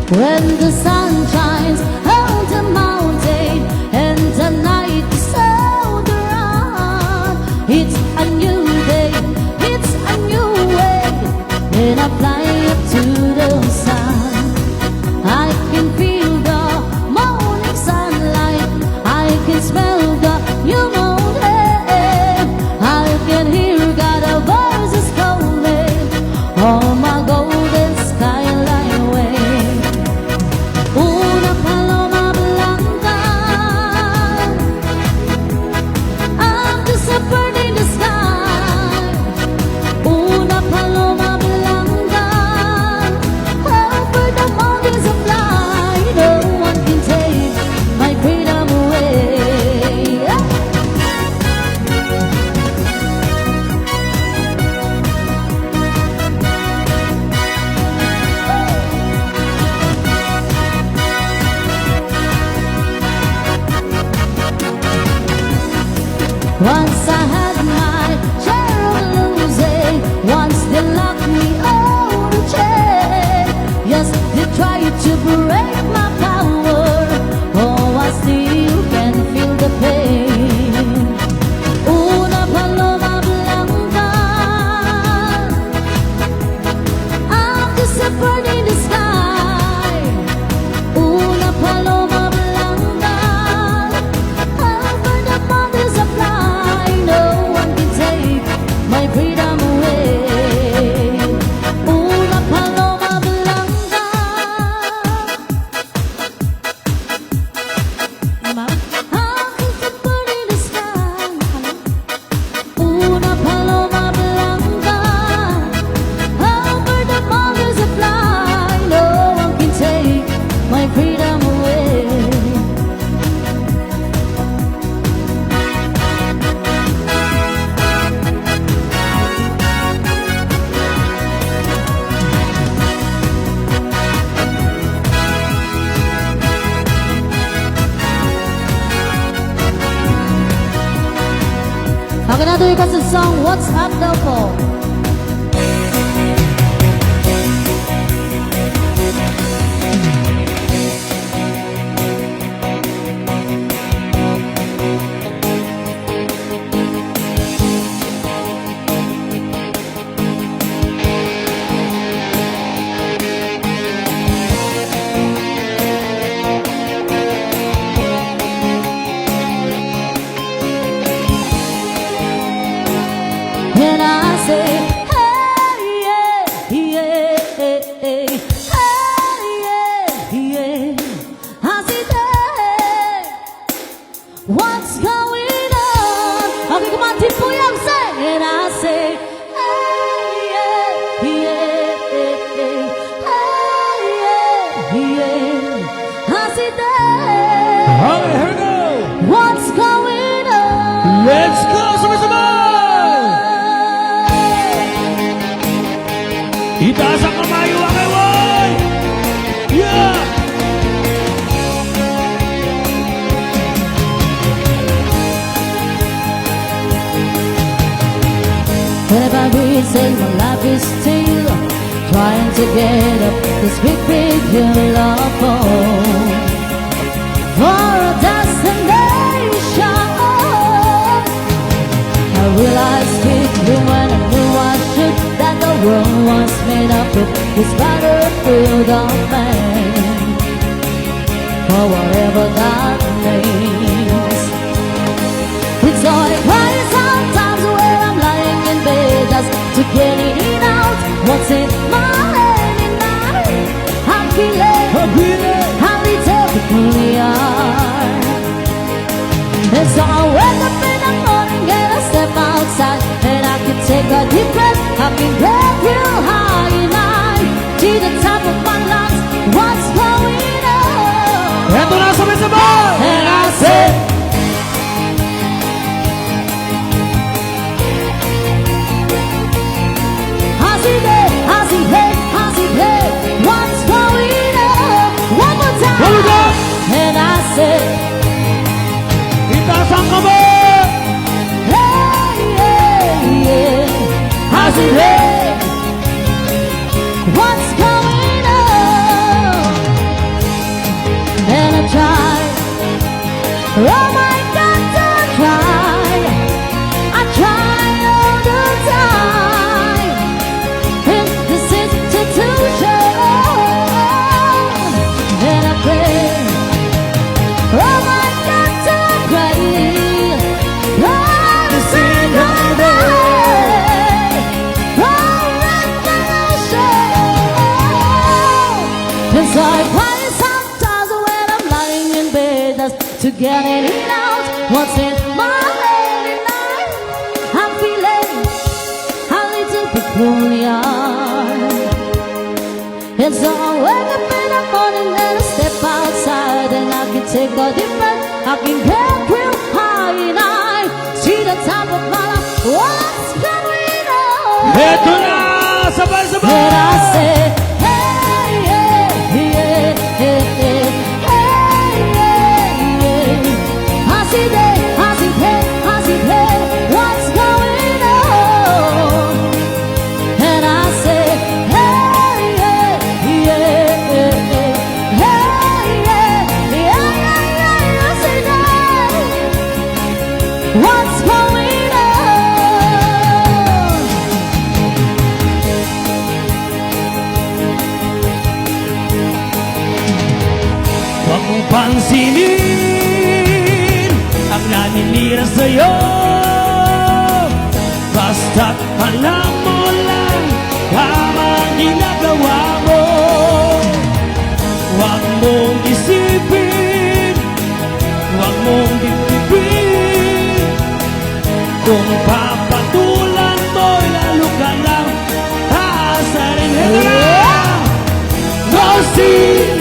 When the sun shines on the mountain and the night is so dark, it's a new day, it's a new way. When I fly up to the sun, I can feel the morning sunlight, I can smell the new morning, I can hear God's voices calling on my golden skyline way. Una paloma blanca, I'm just a bird in the sky. Una paloma blanca, over the mountains of fly. No one can take my freedom away. Once I had my share of losing, once they locked me on a chair. Yes, they tried to break my power, oh, I still can feel the pain. Una paloma blanca, I'm just a bird in the sky. Una paloma blanca, over the mountains of fly. No one can take my freedom away. Una paloma blanca. I'm just a bird in the sky. Una paloma blanca, over the mountains of fly. No one can take my freedom away. Another cousin song, What's Up Double? And I say, hey, yeah, yeah, hey, yeah, yeah. I say, hey, what's going on? Okay, come on, Tipu Yang, say. And I say, hey, yeah, yeah, hey, yeah. I say, hey, Okay, here we go. what's going on? Let's go, sama-sama! Itaas ang kamay, wakay-way! Yeah! Whenever I reason my life is still trying to get up this big, big hill of home for a destination. I realized quickly when I knew I should that the world was made up of this battlefield of man, for whatever that means. It's all I cry sometimes where I'm lying in bed just to get it out. What's in my head at night? I'm feeling how little peculiar. And so I wake up in the morning and I step outside, and I can take a deep breath. I can get real high and I to the top of my lungs. What's going on? Eto na, sabay-sabay! And I say, what's going on? One more time. One more time. And I say, Itaas ang kamay! hey, yeah, yeah. How's it, hey? What's going on? Oh my God, don't try. I try all the time in this institution, and I pray. Oh my God, don't cry. Every single day, oh, revolution. 'Cause I cry sometimes when I'm lying in bed just to get it out. What's in my head at night? I'm feeling a little peculiar. And so I wake up in the morning and I step outside and I can take a deep breath. I can get real high and I see the top of my life. What's going on? Eto na! Sabay-sabay! And I say, hey, yeah, yeah, yeah, yeah, hey, yeah, yeah. I see that, I see that, I see that. What's going on? And I say, hey, yeah, yeah, yeah, yeah, hey, yeah, yeah, yeah, yeah. I see that. What's going on? Huwag mong pansinin ang naninira sa'yo. Basta't alam mo lang tama ang ginagawa mo. Huwag mong isipin, huwag mong dibdibin. Kung papatulan mo'y lalo ka lang aasarin. No sin,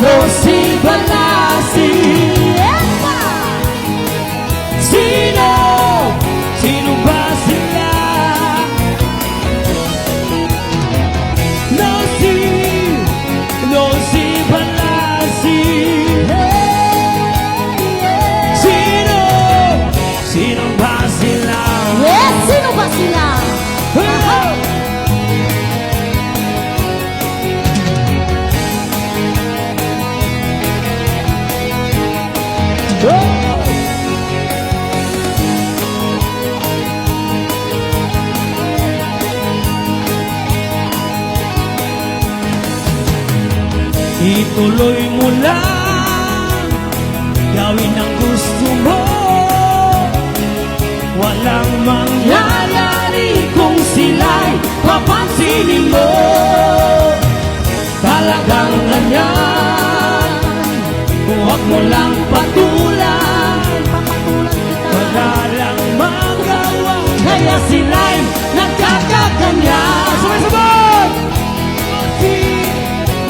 no sin palasi. Sino, sino ba sila? No sin, no sin palasi. Sino, sino ba sila? Yes, sino ba sila? Ituloy mo lang, gawin ang gusto mo. Walang mangyayari kung sila'y papansinin mo. Talagang ganyan, huwag mo lang patulan. Wala lang magawa, kaya sila'y nagkakaganya. Sabay-sabay!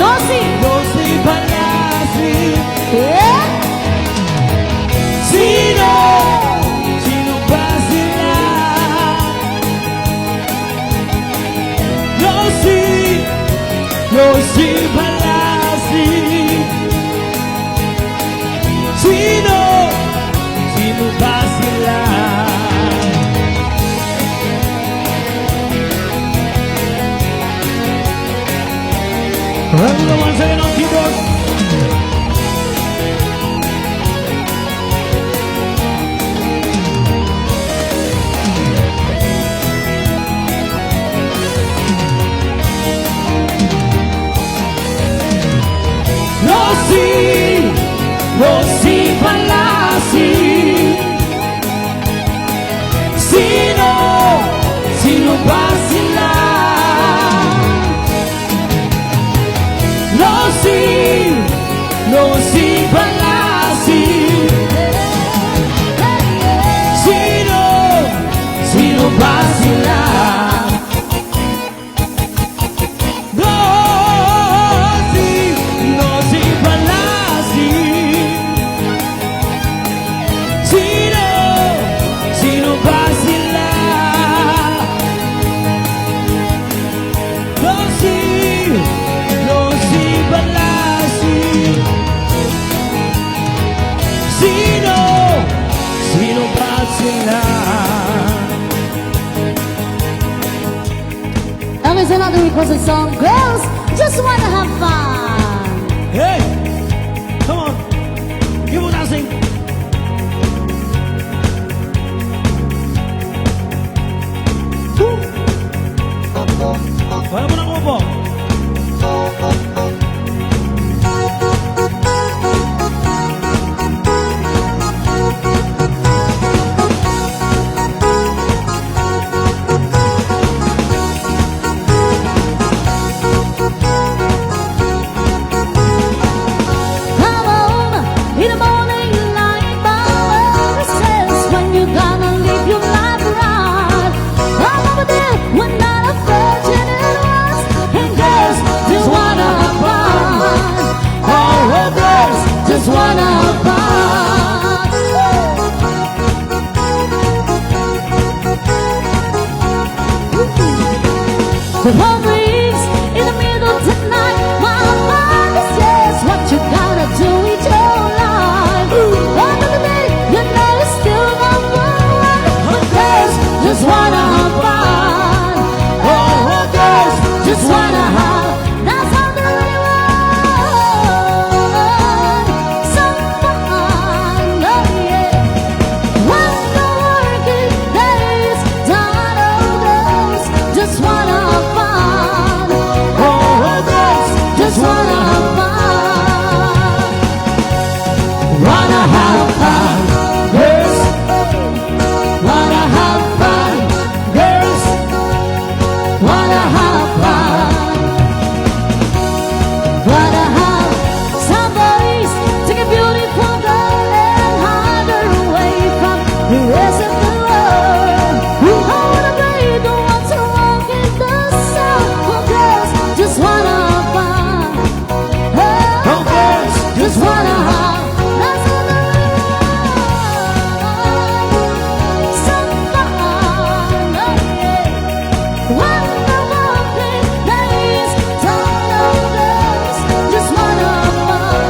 No, si. No si palasi. Yeah. Sino? Sino ba sila? No si palasi. Sino? Sino ba sila? I'm the one saying on keyboard. No si palasi. Sino? Sino ba sila? No si palasi. Sino? Sino ba sila? No si palasi. Sino? Sino ba sila? No si palasi. Sino? Sino ba sila? And there's another requested song. Girls, just wanna have fun. Hey! Come on! Give us that sing! The phone rings in the middle of the night. My mind says, what you gotta do with your life? End of the day, you know it's still number one. But girls just wanna have fun. Oh, girls just wanna have. That's how they really want. Some fun, oh yeah. When the working days done, oh girls just wanna have fun. Oh, girls just wanna have fun. Wanna have fun, girls. Wanna have fun, girls. Wanna have fun. Wanna have some boys take a beautiful girl and hide her away from the rest of the world. Who wanna play the ones who walk in the sun? Oh, girls just wanna have fun. Oh, girls just wanna have. That's what they want. Some fun, oh yeah. When the working days done, oh girls just wanna have fun.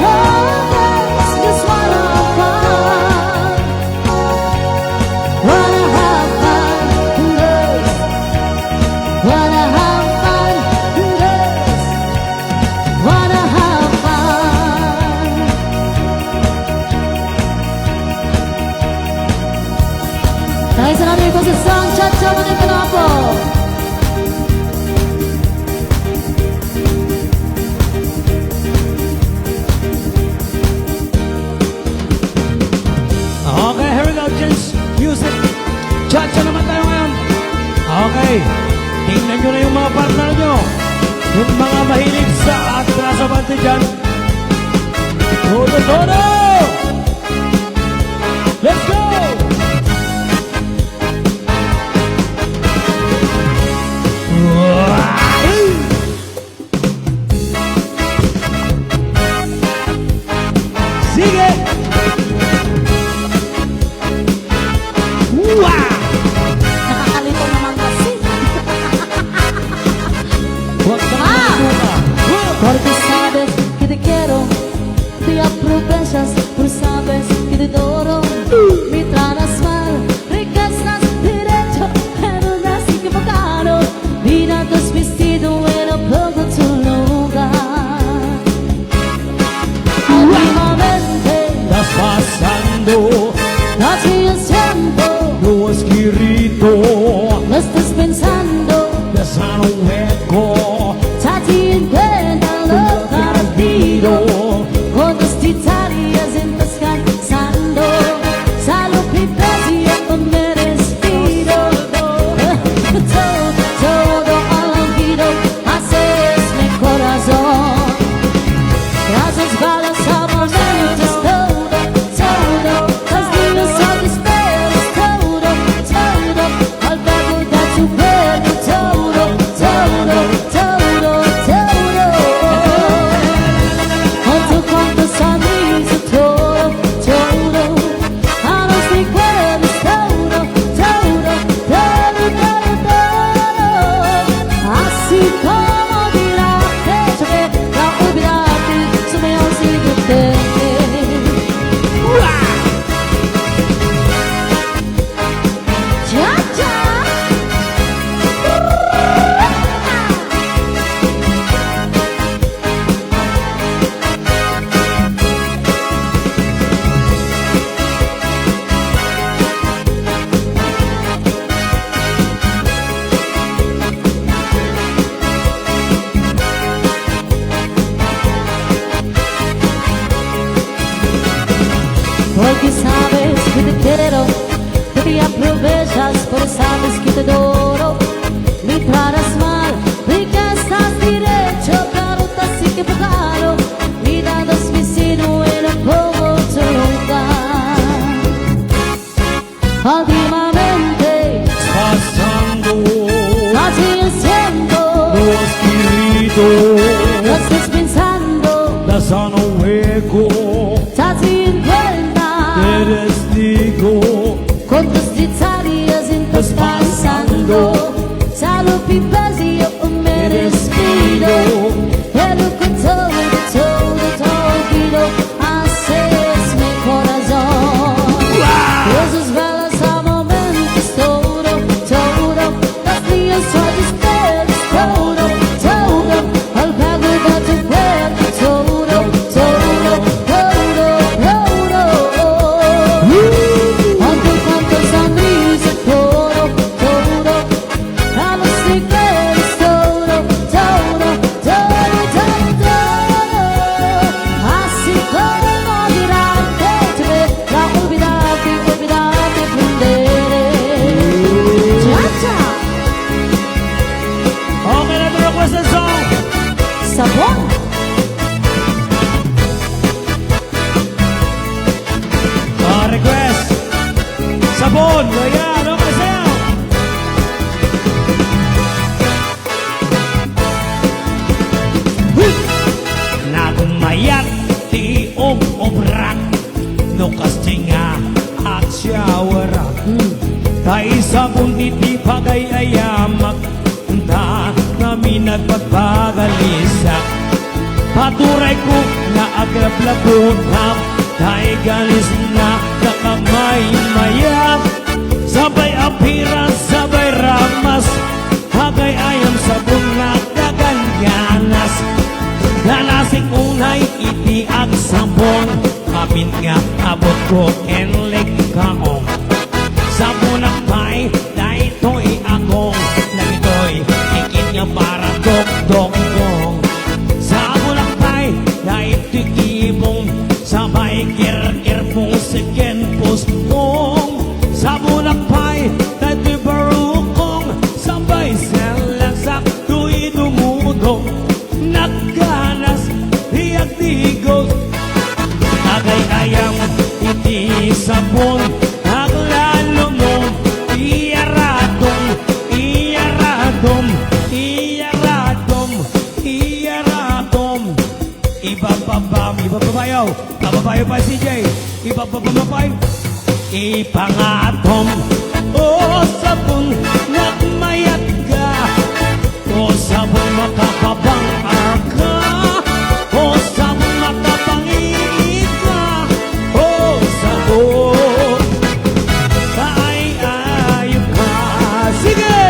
Oh, girls just wanna have fun. Wanna have fun, girls. Wanna have fun, girls. Wanna have fun. Dahil sa namin po sa song Cha-Cha Mga Pinapo. Okay, here we go, gents. Music. Cha-cha naman tayo ngayon. Okay. Tingnan nyo na yung mga partner nyo. Yung mga mahilig sa atras abante dyan. Todo, todo! Let's go! Sige! Nakakalito naman kasi. Huwag ka na magmumura. Porque sabes que te quiero, te aprovechas, por sabes que te adoro. Mi più pesi io me ne sfido e look todo guido haces mi corazón esos velas a momentos todo los días son espejos todo al pago de tu cuerpo todo aunque cuantos sonrisas todo a los secretos todo así como durante te ve la olvidarte prendere cha Okay na ito request ng song. sabon Request. Sabon. Ayan, okay sa'yo. Nagmayat ti obrak no kastinga at syawara tay sabon iti pagayayamak ta kami nagpagpagalisa paturay ko na agablabunap tay galis na kakamay mayap sabay apiras sabay ramas hagay ayam sabon na kaganyanas Ganasing unay iti ang sabon Kapin nga abot ko enlik kaong Sabon ang pay dahito'y agong Nagito'y ikit nga para dok-dok-dong Sabon ang pay dahito'y kibong Sabay kir-kir-pong sikin-pos mong Sabon ang pay dahito'y barukong Sabay selang to'y dumudong Nagganas, hiyag digos Agay ayam, iti sabon Aglalo mo, iyaradom Iyaradom, iyaradom Iyaradom Ibababam, ibababayaw Bababayaw pa CJ Ibabababay Ipangatom O sabon, nagmayat ka O sabon makakabang arka O sabon makapangit ka O sabon kaay-ayok ka Sige!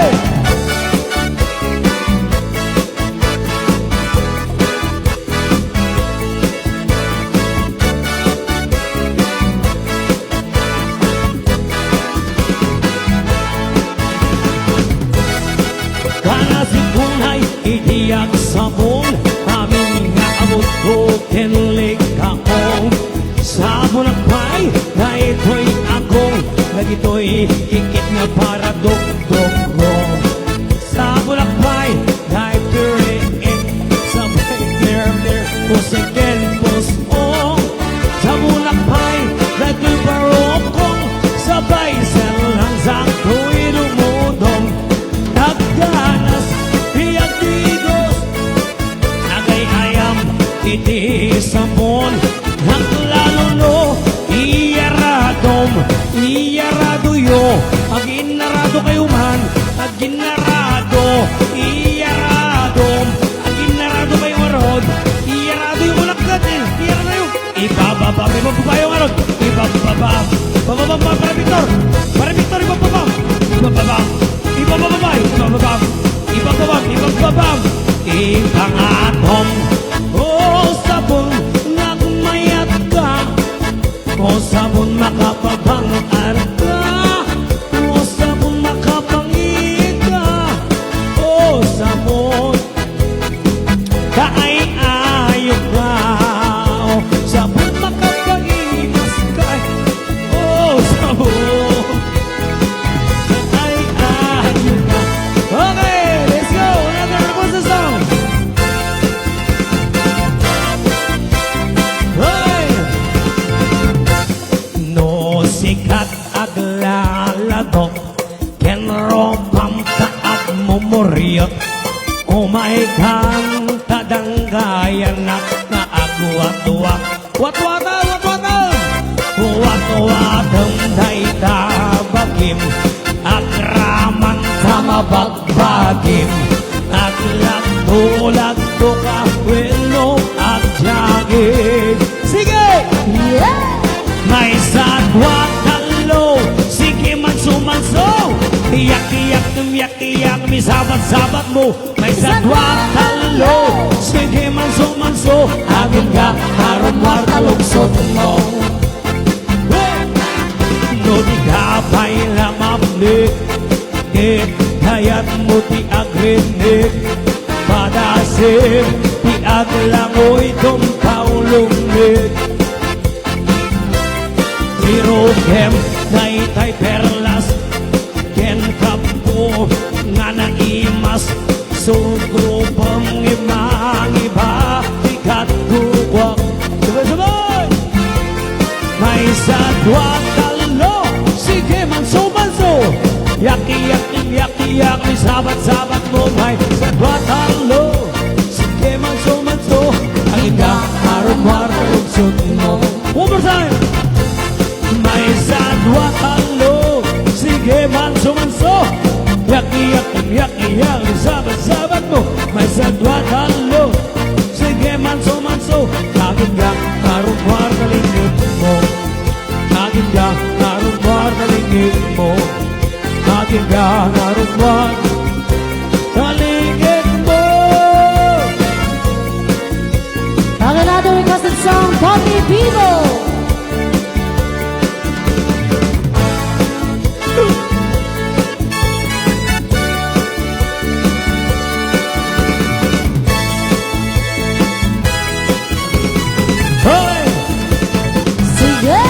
Kanasikunay itiyak sabon Amin nga abot ko kenlik kaong Sabon ang pay na ito'y agong Nagito'y ikit nga para dok-dok-dok Sabon ang pay na ito'y sabay clear-clear Pusikin pus-ong Sabon ang pay na ito'y barokong Sabay selang sakto'y lumudong Nagganas, hiyag digos Nagay ayam, iti sabon Naglalo no, iyaradom Iyarado yo, aginarado kayo man Aginarado, iyaradom Aginarado kayo marod Iyarado yung ulagkat eh, iyarado yung Ibababa, ibababa yung marod Ibababa, bababa, para Victor ibababa Ibababa Ibababay, ibababam, ibababam, ibababam Ipangatom O sabon, nagmayat ka O sabon, makapabangaan ka O sabon, makapangit ka O sabon, kaay-ayok ka O sabon, makapangimas ka O sabon Okay, let's go. Another request song. Hey. No sikat aglaladok kenro pamtaat mumuryot umay kang tadanggayan na agwat-wak wat-watan wat-watam dayta bagim akraman sama mabagbagin at lagdo ka weno at jagin. Sige! Yeah! May sadwa talo, sige man sumanso. Iyak-iyak, umiyak-iyak, may sabat-sabat mo. May sadwa talo, sige man sumanso. Agin ka, karumar talugsot mo. No di ka pa'y lamamnik, kaya't mo ti agrinik. Padasin, ti aglangoy tumpaw lumik. Pero kem tay perlas ken kapko nga naimas sugro pang imang iba ikat kuwak sabay-sabay may sadwa talo sige man sumanso yaki-yak ni sabat-sabat mo may sadwa talo sige man sumanso ang ika harumar lugsot mo. One more time. May sadwa talo, sige man sumanso. Yak-iyak, sabat-sabat mo. May sadwa talo, sige man sumanso. Agin ka, karumar na lingit mo. Agin ka, karumar na lingit mo. Agin ka, karumar na lingit mo. Ang another requested song, Tommy Vivo. Hoy! Sige!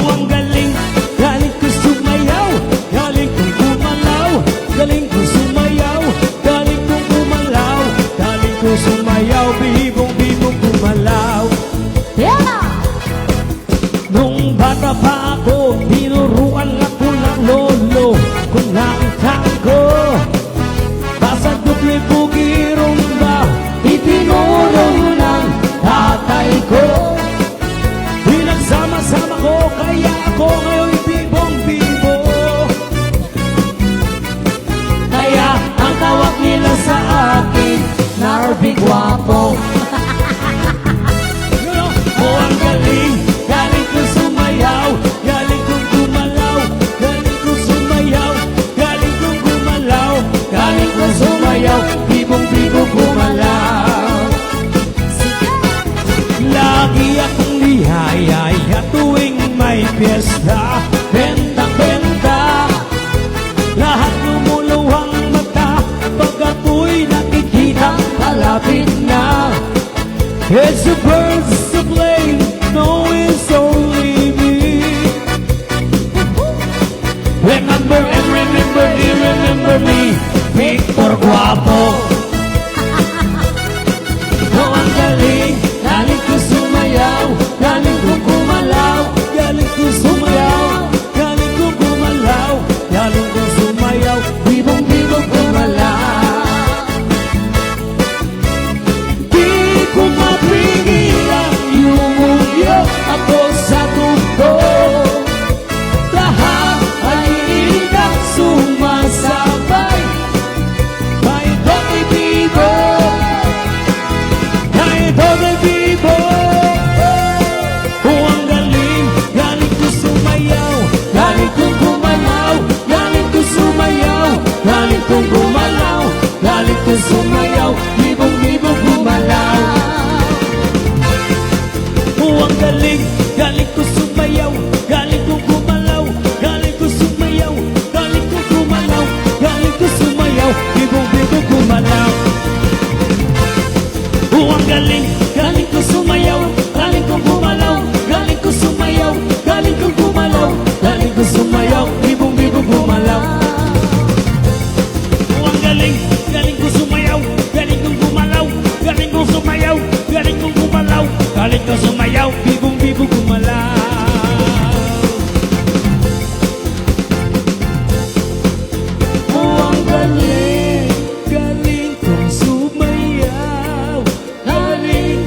Ang galing, galing ko sumayaw, galing kong gumalaw, galing ko sumayaw, galing kong gumalaw, galing ko sumayaw, bibong-bibong gumalaw. Yeah! Nung bata pa ako, tinuruan ako ng lolo kung langkang ko. Basta doble bugi rumba, itinuro ng tatay ko. Pinagsama-sama ko, kaya ako ngayon bibong-bibo. Kaya ang tawag nila sa akin, Narby Guapo. Ang galing, galing ko sumayaw, galing kong gumalaw, galing ko sumayaw, galing kong gumalaw, galing ko sumayaw, bibong-bibo gumalaw. Lagi akong lihayaya tuwing may piyesta, bentang-benta, lahat lumuluwang mata, pag ako'y nakikitang palapit na. It's a birds to play, no it's only me. Remember and remember, you remember me, Victor Guapo. Oh, ang galing, galing ko sumayaw, galing ko gumalaw, galing ko sumayaw, galing ko gumalaw, galing ko sumayaw, bibong-bibong gumalaw. Di ko mapigilan, yumuyo ako sa tuto. Lahat ay inang sumasabay, kahit do'y bibo, kahit do'y bibo. Oh, ang galing, galing ko sumayaw, galing ko gumalaw, galing ko sumayaw, galing ko gumalaw, galing ko sumayaw, bibong-bibong gumalaw. Oh, ang galing, galing ko sumayaw, galing ko gumalaw, galing ko sumayaw, galing ko gumalaw, galing ko sumayaw, bibong-bibong gumalaw. Oh, ang galing, galing ko sumayaw, galing ko gumalaw, galing ko sumayaw, galing ko gumalaw, galing ko sumayaw, bibong-bibong gumalaw. Oh, ang galing, galing ko sumayaw, galing ko gumalaw, galing ko sumayaw, galing ko gumalaw, galing ko sumayaw, bibong-bibong gumalaw. Oh, ang galing, galing kong sumayaw, galing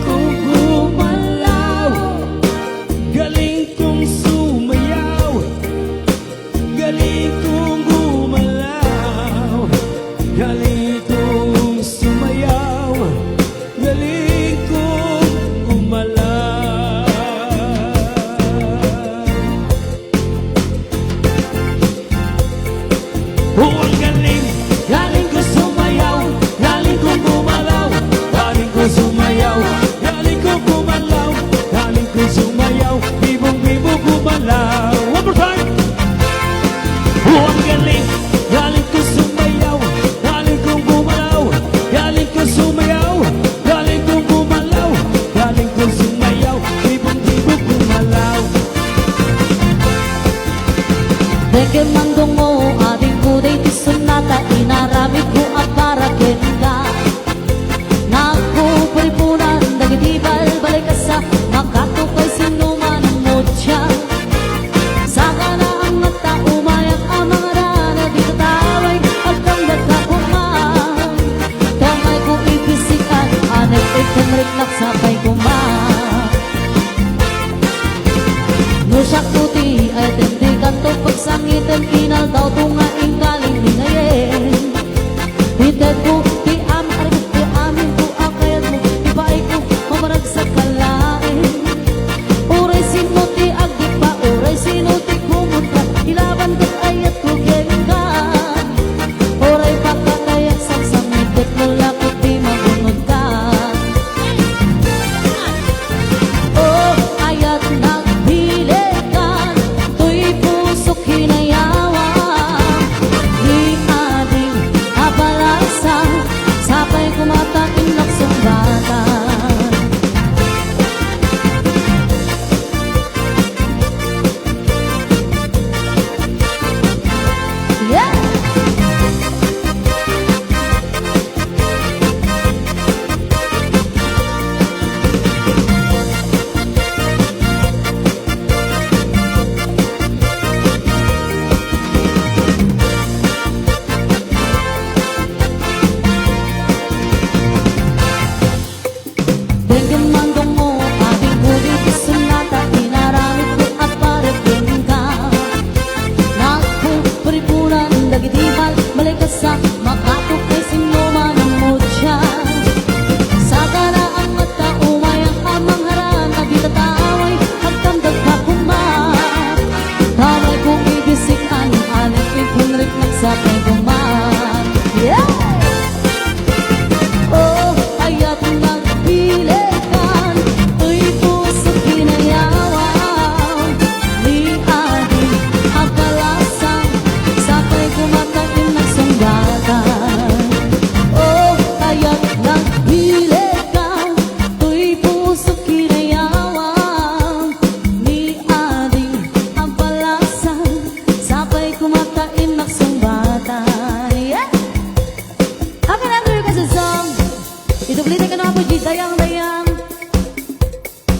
Sublitin ka naman po, G. Dayang.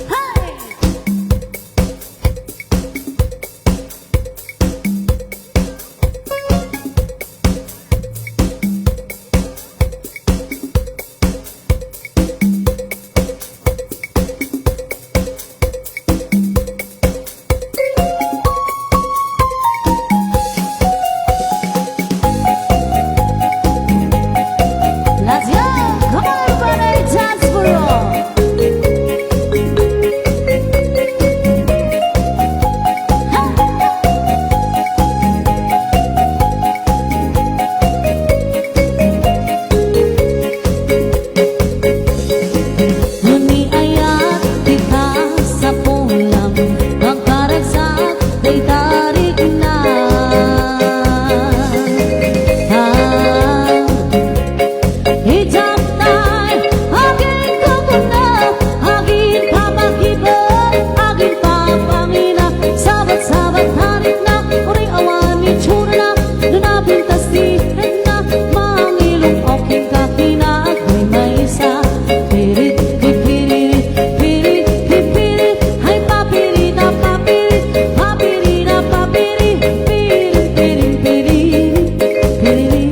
Hey! Let's go! Come on, everybody, dance for all. Lumiayat kita sa pulang, magkaragsak ay tarik na. Hijab tay, aging kakuna, aging papakibay, aging papangina. Sabat-sabat tarik na, uri awan ni tsura na, nanapintas titig na, mangilong aking kakina, ako'y may isa. Pirit, pipirit, pirit, pipirit, ay papirit na papirit, papirit na papirit, pirit, pirit, pirit, pirit,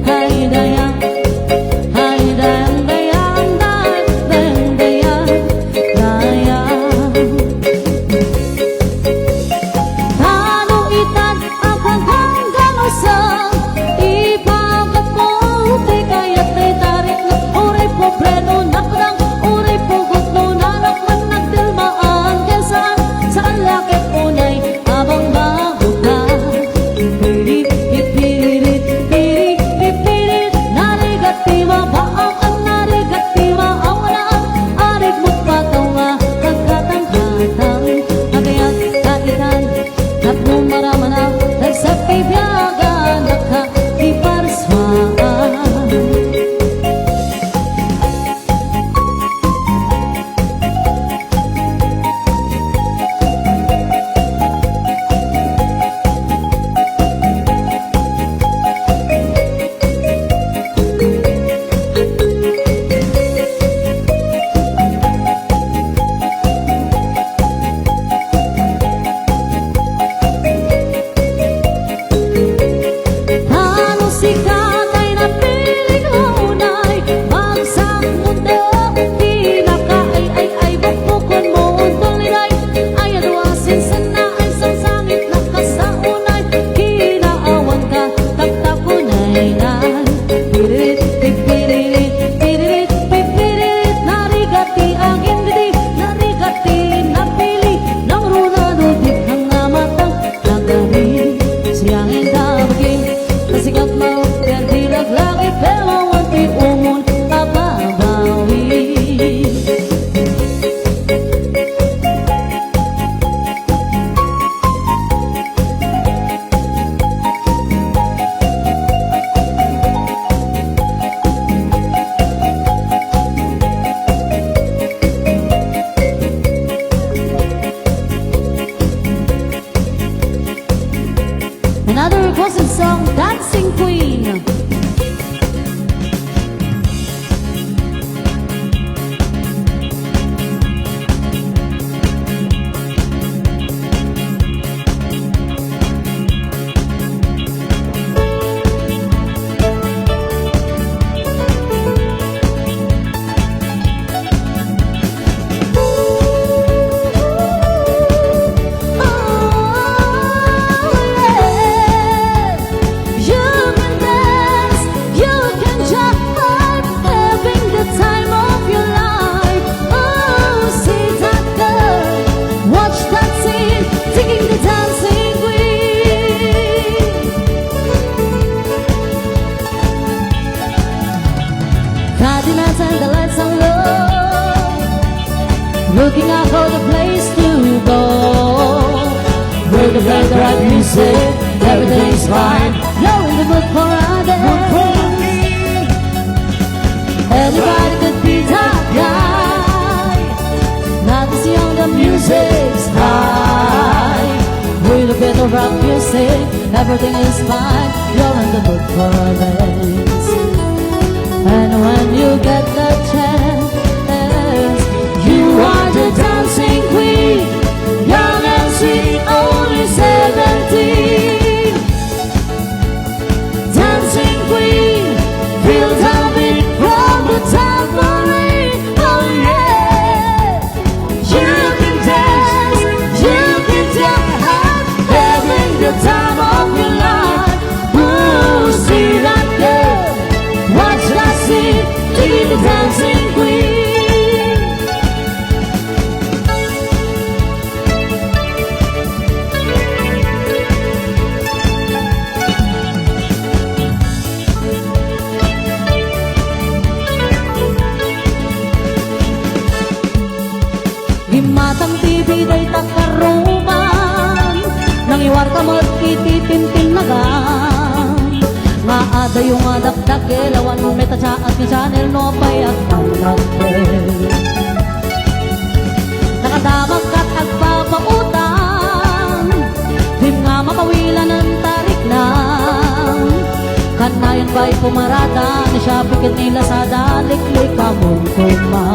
ay dayang. Ay dayang, dayang, dayang, dayang, dayang. Tanong itan ang hanggang usang, ipagat mo, di kaya't may tarik na. Uri po preno nakdang, uri po gutno nanakman nagdilmaan. Kesaan saan lakit unay abang mabuka. Pirit, pipirit, pirit, pipirit, narigati mabaang ang narigati maawalaan. Arig mo patawa, kagkatang-katang, agayat kaitan, nagmumaramanang, nagsakibyagan, nakakiparswaan. Anong sikat ay napiling hunay, bagsak mundo, di nakaay-ay-ay, bukbukon mo untulay, ay aduasin sana ay sangsangit nakasaunay, kinaawan ka, tagtakunay-nay. Pirit, pipirit, pirit, pipirit, narigati ang hindi, narigati napili, nang runado di kang namatang, nagari, siyang indabaging, kasikat mo, kaya di naglaki, pero wanti umon, kababawi. Another requested song, Dancing Queen. Looking out for the place to go, where to play the right music, everything's fine. You're in the mood for a day. Everybody could be that guy. Now to see on the music's high. With a bit of rock music, everything is fine. You're in the mood for a dance. And when you get that war ka magkititim-tim na ga. Nga ada yung adakdak lawan mo meta cha at ni channel no pay at pangrakbel. Nakadamag kat agpapautang, dim nga makawilan ng tarik na. Kanayan ba'y pumarada, na siya pikit nila sa daliklik kamong kuma.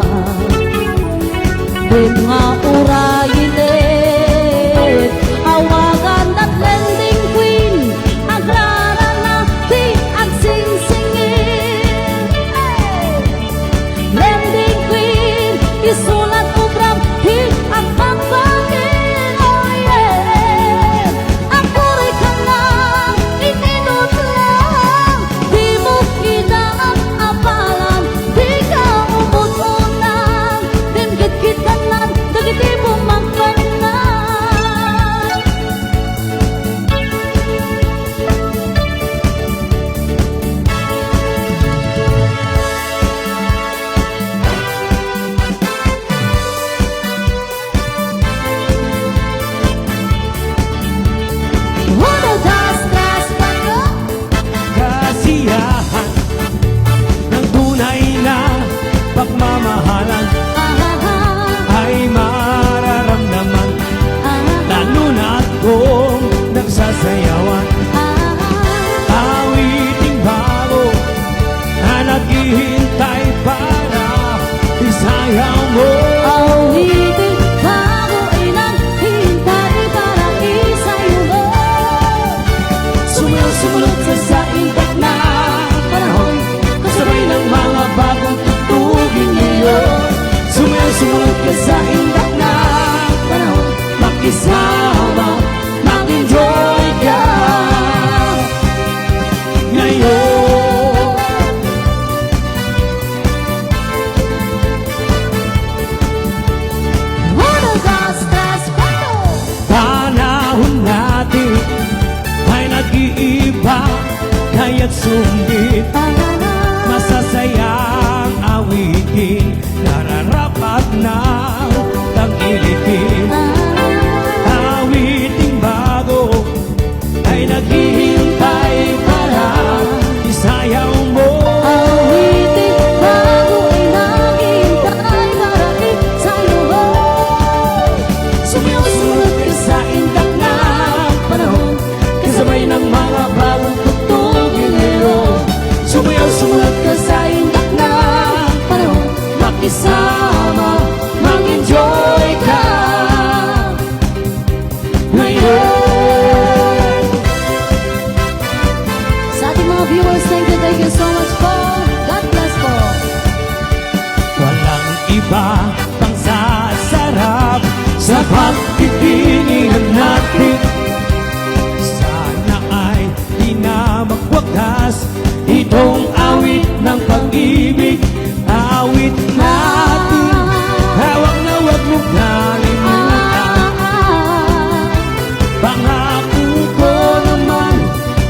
Dim nga urayilit, awagan at lending queen, agrara na di agsingsingin. Lending queen, isulat ubram, hit at pagpangin. Oh yeah, ako rin ka lang, ininot lang, di mo kinaang apalan, di ka umutunan, dimgit-git ka lang, dagiti mo magpanan. Uno, dos, tres, cuatro. Kasiyahan ng tunay na pagmamahalan ay mararamdaman, lalo na kung nagsasayawan. Awiting bago na naghihintay para isayaw mo. Awitin bago inanghintay para isayo mo. Sumunod sa saindak na panahon, kasabay ng mga bagong tugtugin ngayon. Sumunod ka sa indak na panahon, makisama, mag-enjoy ka ngayon. Uno, dos, tres, cuatro. Panahon natin ay nag-iiba, kaya't sundit masasayang awitin, nararapat na tangilitin. Awiting bago ay naghihintay para isayaw mo. Awitin bago inanghintay para isayo mo. Sumunod ka sa indak na panahon, kasabay ng mga bagong tugtugin ngayon. Sumunod ka sa indak na panahon, makisama, mag-enjoy ka ngayon. Sa ating mga viewers, thank you so much po. God bless po. Walang iba pang sasarap sa pagtitinginan natin. Sana ay di na magwakas itong awit ng pag-ibig. Awit natin, hawak na wag mong kalimutan. Pangako ko naman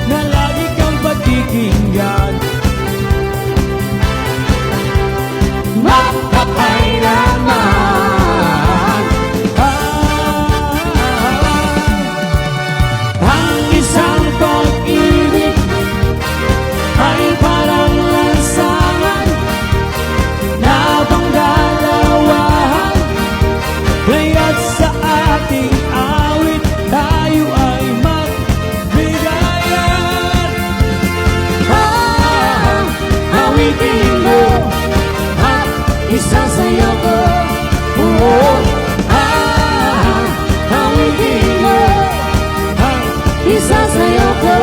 na lagi kang patikinggan. Magpapailaman ang isang pag-ibig ay parang lansangan na pangdalawahan. Kaya't sa ating awit tayo ay magbigayan. Awitin mo at isasayaw ko. Awitin mo at isasayaw ko.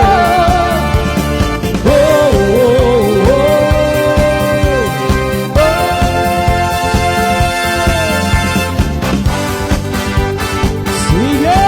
Sige!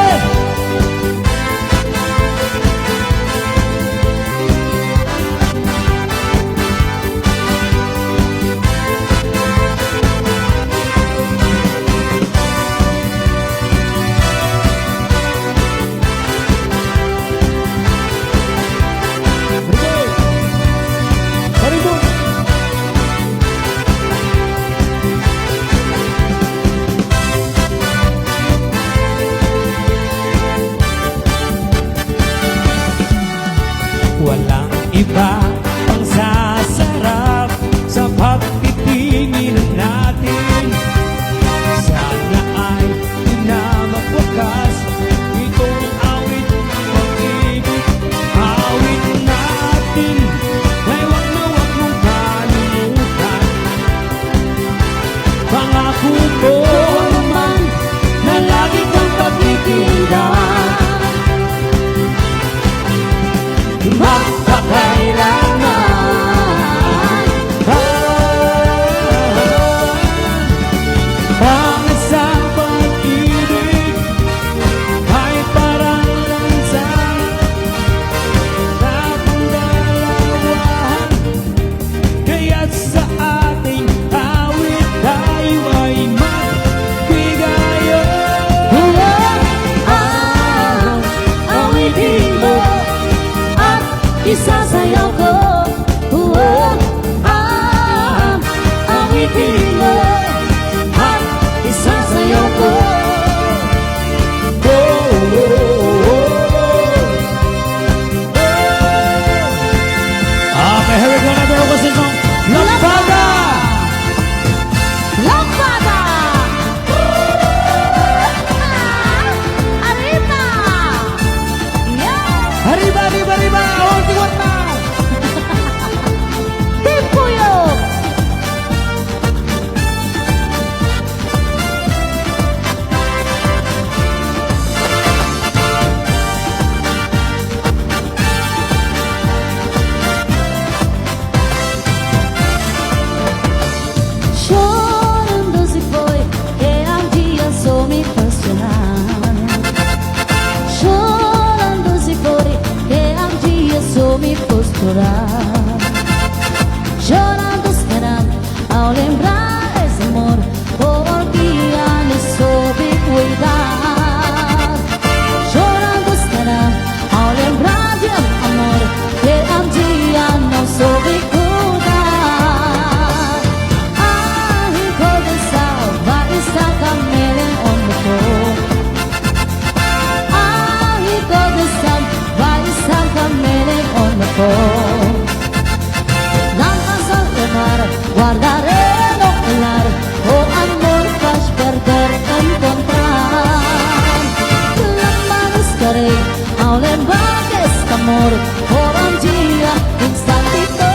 amor por un día, instantito.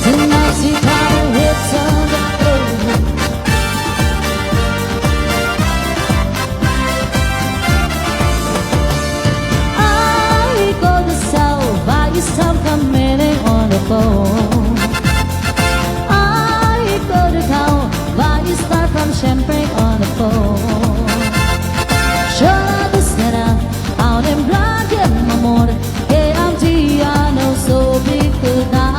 Tonight she got her hips on the floor. I go to sell, but you stop committing on the phone. I go to town, but you start from champagne on the phone. Sola buscará a un embrague, mi amor, que un día no sobrevivirá.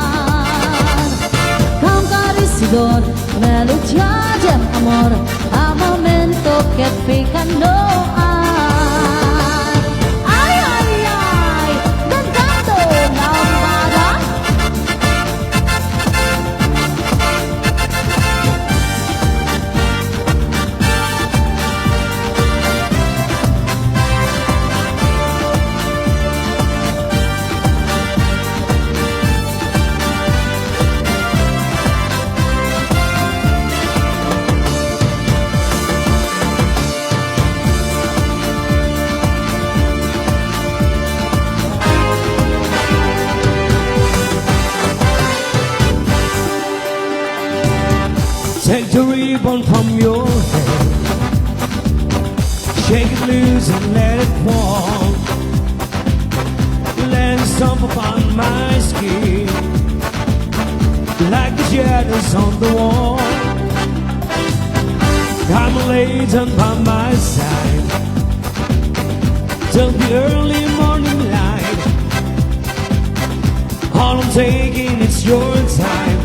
Conquistador, melodía de amor, a momento que fica no hay. Ay, ay, ay, cantando la amada. Take the ribbon from your head, shake it loose and let it fall. Let it stomp upon my skin, like the shadows on the wall. Come lay down by my side, till the early morning light. All I'm taking is your time,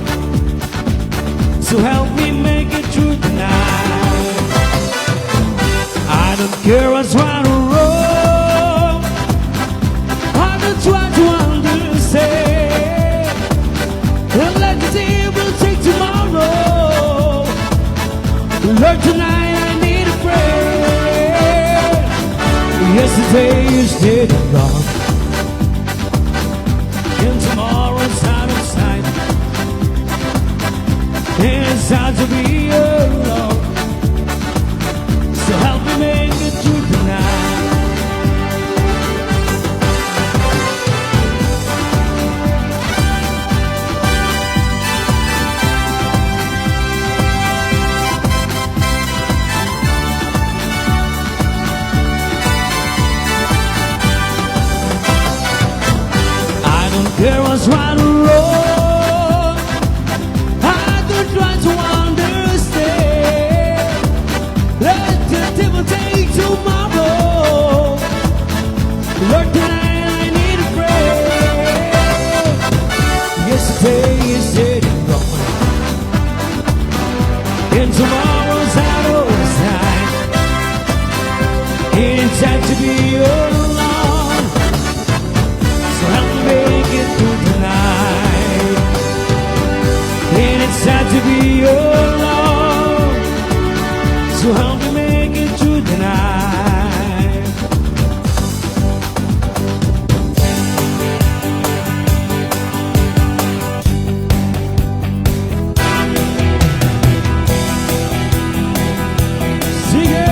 so help me make it through the night. I don't care what's right or wrong, I don't try to understand. And let the day will take tomorrow. Lord, tonight I need a friend. Yesterday is dead and gone, and tomorrow's out of sight. It's hard to be alone, so help me make it through the night. I don't care what's right or wrong, I don't try to understand. Let the devil take tomorrow. Lord, tonight I need a friend. Yesterday is dead and gone, and tomorrow's out of sight. It's time to be alone, so help me make it through the night. And it's sad to be alone, so help me make it through the night. Sigue.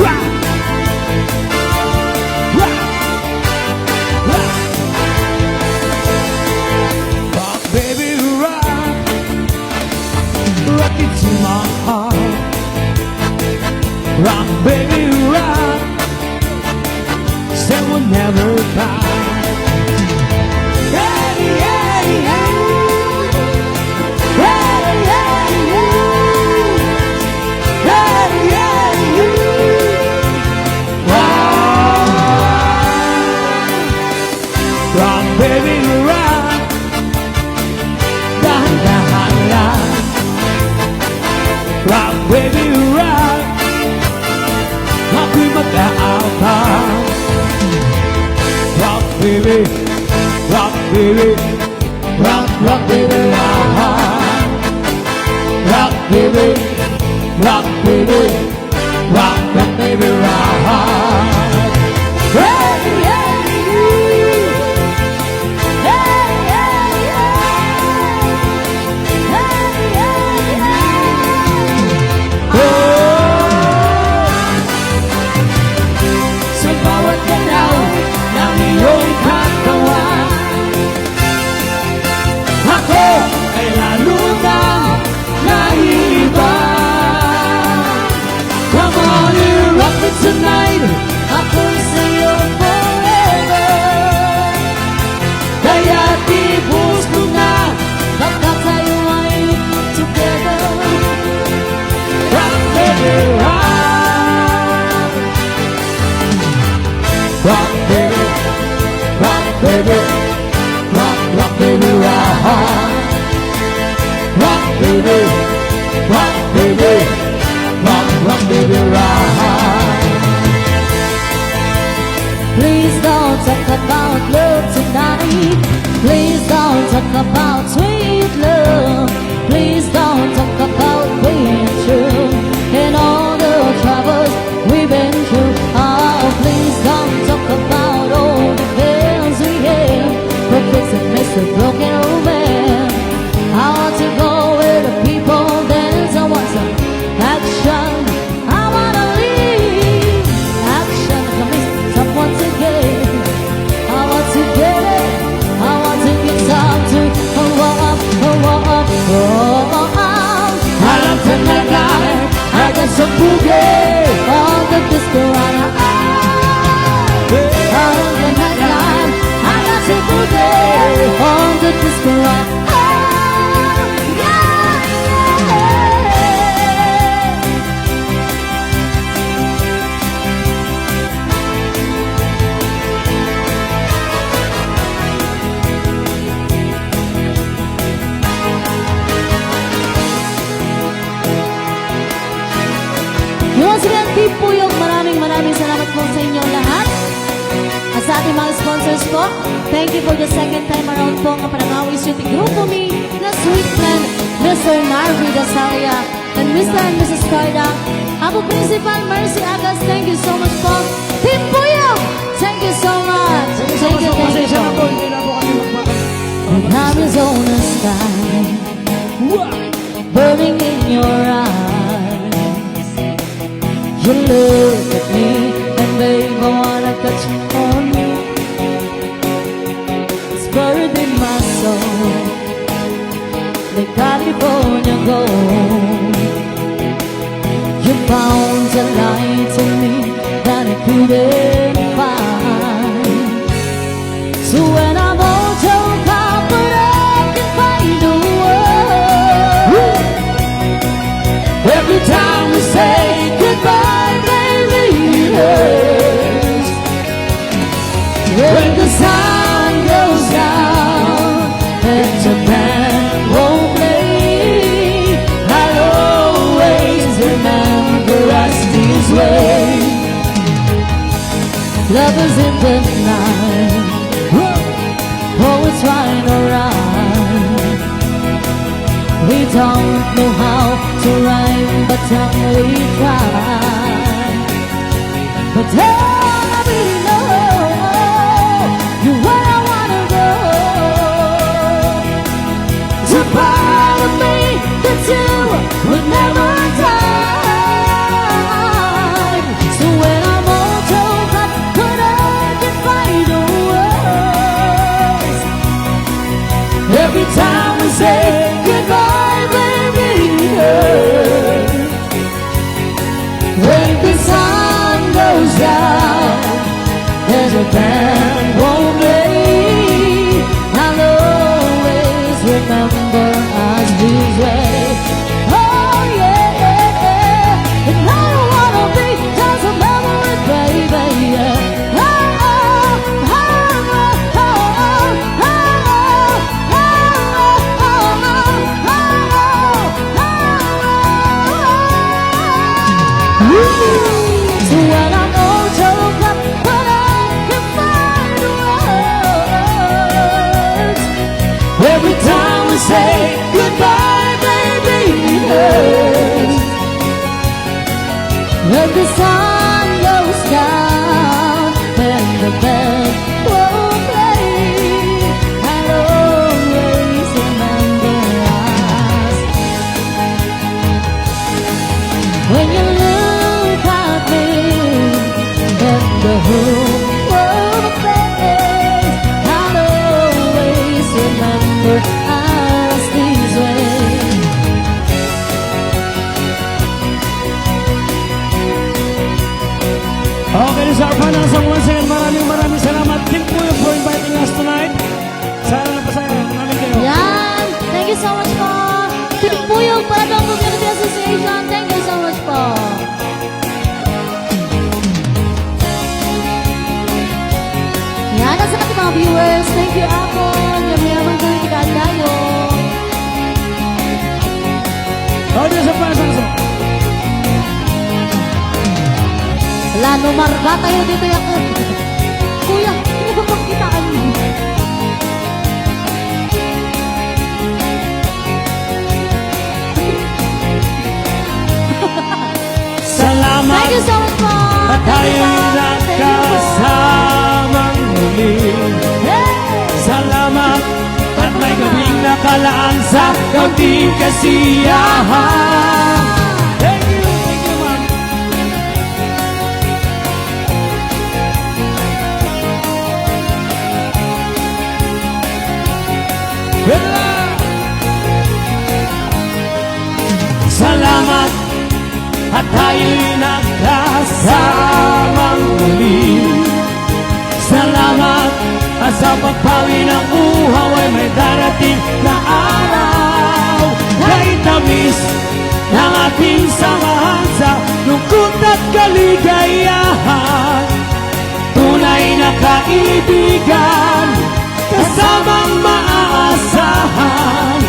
Rock. Rock, baby, rock, rock it to my heart. Rock, baby, rock, say we'll never die. Hey, hey, hey, hey, hey, hey, hey, hey, rock, baby, rock, da da da. Rock, baby, rock, ako'y mag-aapaw. Rock, baby, rock, baby, rock, rock, baby, rock. baby, rock, baby, rock, rock, baby, rock. Hey, hey, hey, hey, Sa bawat galaw ng iyong katawan, ako ay lalo na naiiba. Come on and rock me tonight, ako'y sa'yo forever. kaya't ibuhos ko na. Baka tayo ay together. Rock, baby, rock. Rock, baby, rock, baby, rock, rock, baby, rock. Rock, baby, rock, baby, rock, rock, baby, rock. Please don't talk about love tonight. Please don't talk about sweet love. Please don't talk about being true and all the troubles we've been through. Oh, please don't talk about all the feelings we had, but fix it, miss a broken old man. I want to go where the people dance. I want some action. I wanna leave action. Come in, someone to get. I want to get it. I want to get some to I love tonight, I got some boogie. all the disco on all the nightlife. I got to go there. All the disco on Once again, Team Puyog, maraming salamat po sa inyong lahat. At sa ating mga sponsors po, thank you for the second time around po ang Panangawis yung grupo mi na sweet friend, Mr. Narvi Dasalia and Mr. and Mrs. Carda. Apo Principal Mercy Agas, thank you so much po. Team Puyog, thank you so much. Thank you, thank you po. Love is on the sky, burning in your eyes. You look at me and babe, I wanna touch on you. It's buried in my soul, the California gold. You found a light in me that I couldn't find. So when I'm all choked up, but I can find a word. Every time we say goodbye, baby, it hurts. When the sun goes down and the band won't play, I'll always remember us this way. Lovers in the night, oh, it's right or right. We don't know how to rhyme, but we try. But all I really know, you where I wanna go. It's a part of me that you would never die. So when I'm all choked up, but I can find the words. Every time we say goodbye, baby, it hurts. When the sun goes down Okay, this is our final song once again. Maraming salamat. Team Puyo for inviting us tonight. Sana napasaya namin kayo. Yan. Thank you so much po. Team Puyog Paradong Community Association. Thank you so much po. Yan. At sa ating mga viewers, thank you ako. Yaman ko yung tayo. Oh, this is our final song. Lalo marga tayo dito yak. Kuya, hindi ba magkitaan mo? Salamat. Thank you so much po. At tayo'y nagkasamang muli. Salamat at may gabing nakalaan sa kaunting kasiyahan. Thank you, ma'am. Salamat at tayo'y nagkasamang muli. Salamat at sa pagpawi ng uhaw ay may darating na araw. Kahit tamis ng ating samahan sa lungkot at kaligayahan, tunay na kaibigan, kasamang maaasahan.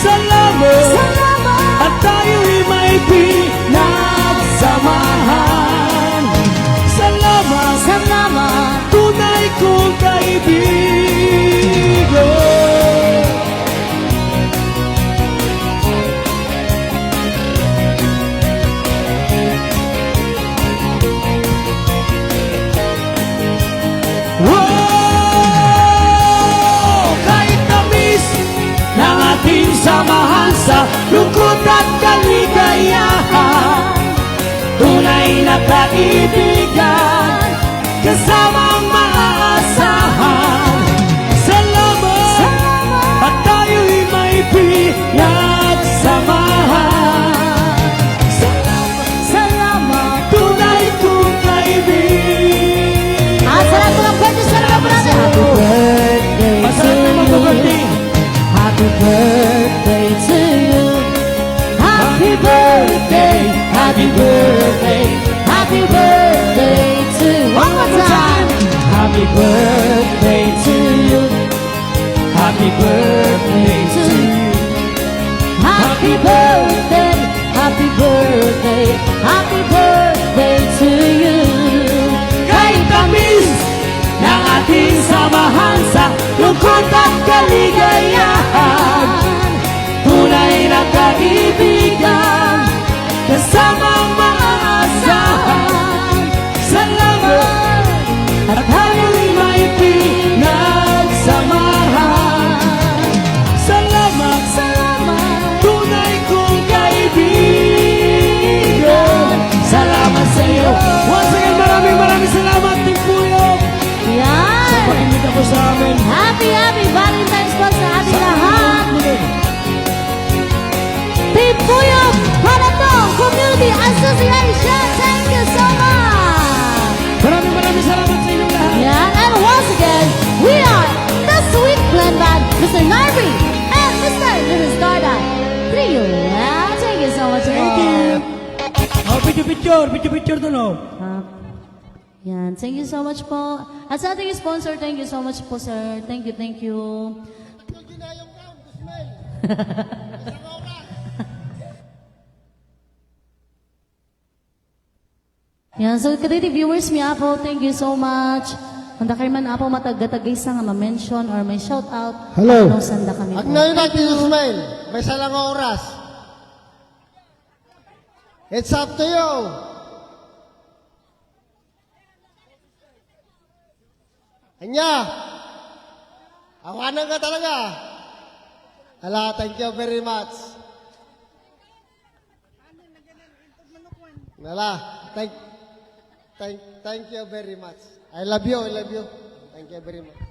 Salamat at tayo'y may pinagsamahan. Salamat, Salamat. tunay kong kaibigan. Wow! Kahit tamis ng ating samahan sa lungkot at kaligayahan, tunay na kaibigan, kasamang maaasahan. Salamat, at tayo'y may pinagsamahan. Salamat. Tunay kong kaibigan. At sa lahat ng pwede sa mga brother. Masarap na mag-birthday. Happy birthday to you. Happy birthday. Happy birthday. Happy birthday to you. One more time. Happy birthday to you. Happy birthday to you. Happy birthday. Happy birthday. Happy birthday to you. Kahit tamis ng ating samahan sa lungkot at kaligayahan, tunay na kaibigan, kasamang maaasahan. Salamat at tayo'y may pinagsamahan. Salamat, tunay kong kaibigan. Salamat sa iyo. Once again, maraming salamat, Team Puyog, sa Yan. pag-imbita po sa amin. Happy Valentine's po sa ating lahat. Team Puyog Paradong Community Association. Thank you so much. Maraming salamat sa inyong lahat. Yan. And once again, we are the Sweet Blend Band, Mr. Narvi and Mr. Mrs. Darda Trio. Yeah, thank you so much. Thank you. Oh, picture doon, oh. Yan, thank you so much po. At sa ating sponsor, thank you so much po, sir. Thank you. Yung ginayong ka, Guzman. Isang oras. Yan, so kaditi viewers mi Apo, thank you so much. Handa kayo man Apo mataggatagay sa nga ma-mention or may shout out. Hello. Anong sanda kami po. Agnayon natin, Guzman. May salang oras. It's up to you. Anya, awanan ka talaga. Ala, thank you very much. Ala, thank you very much. I love you. Thank you very much.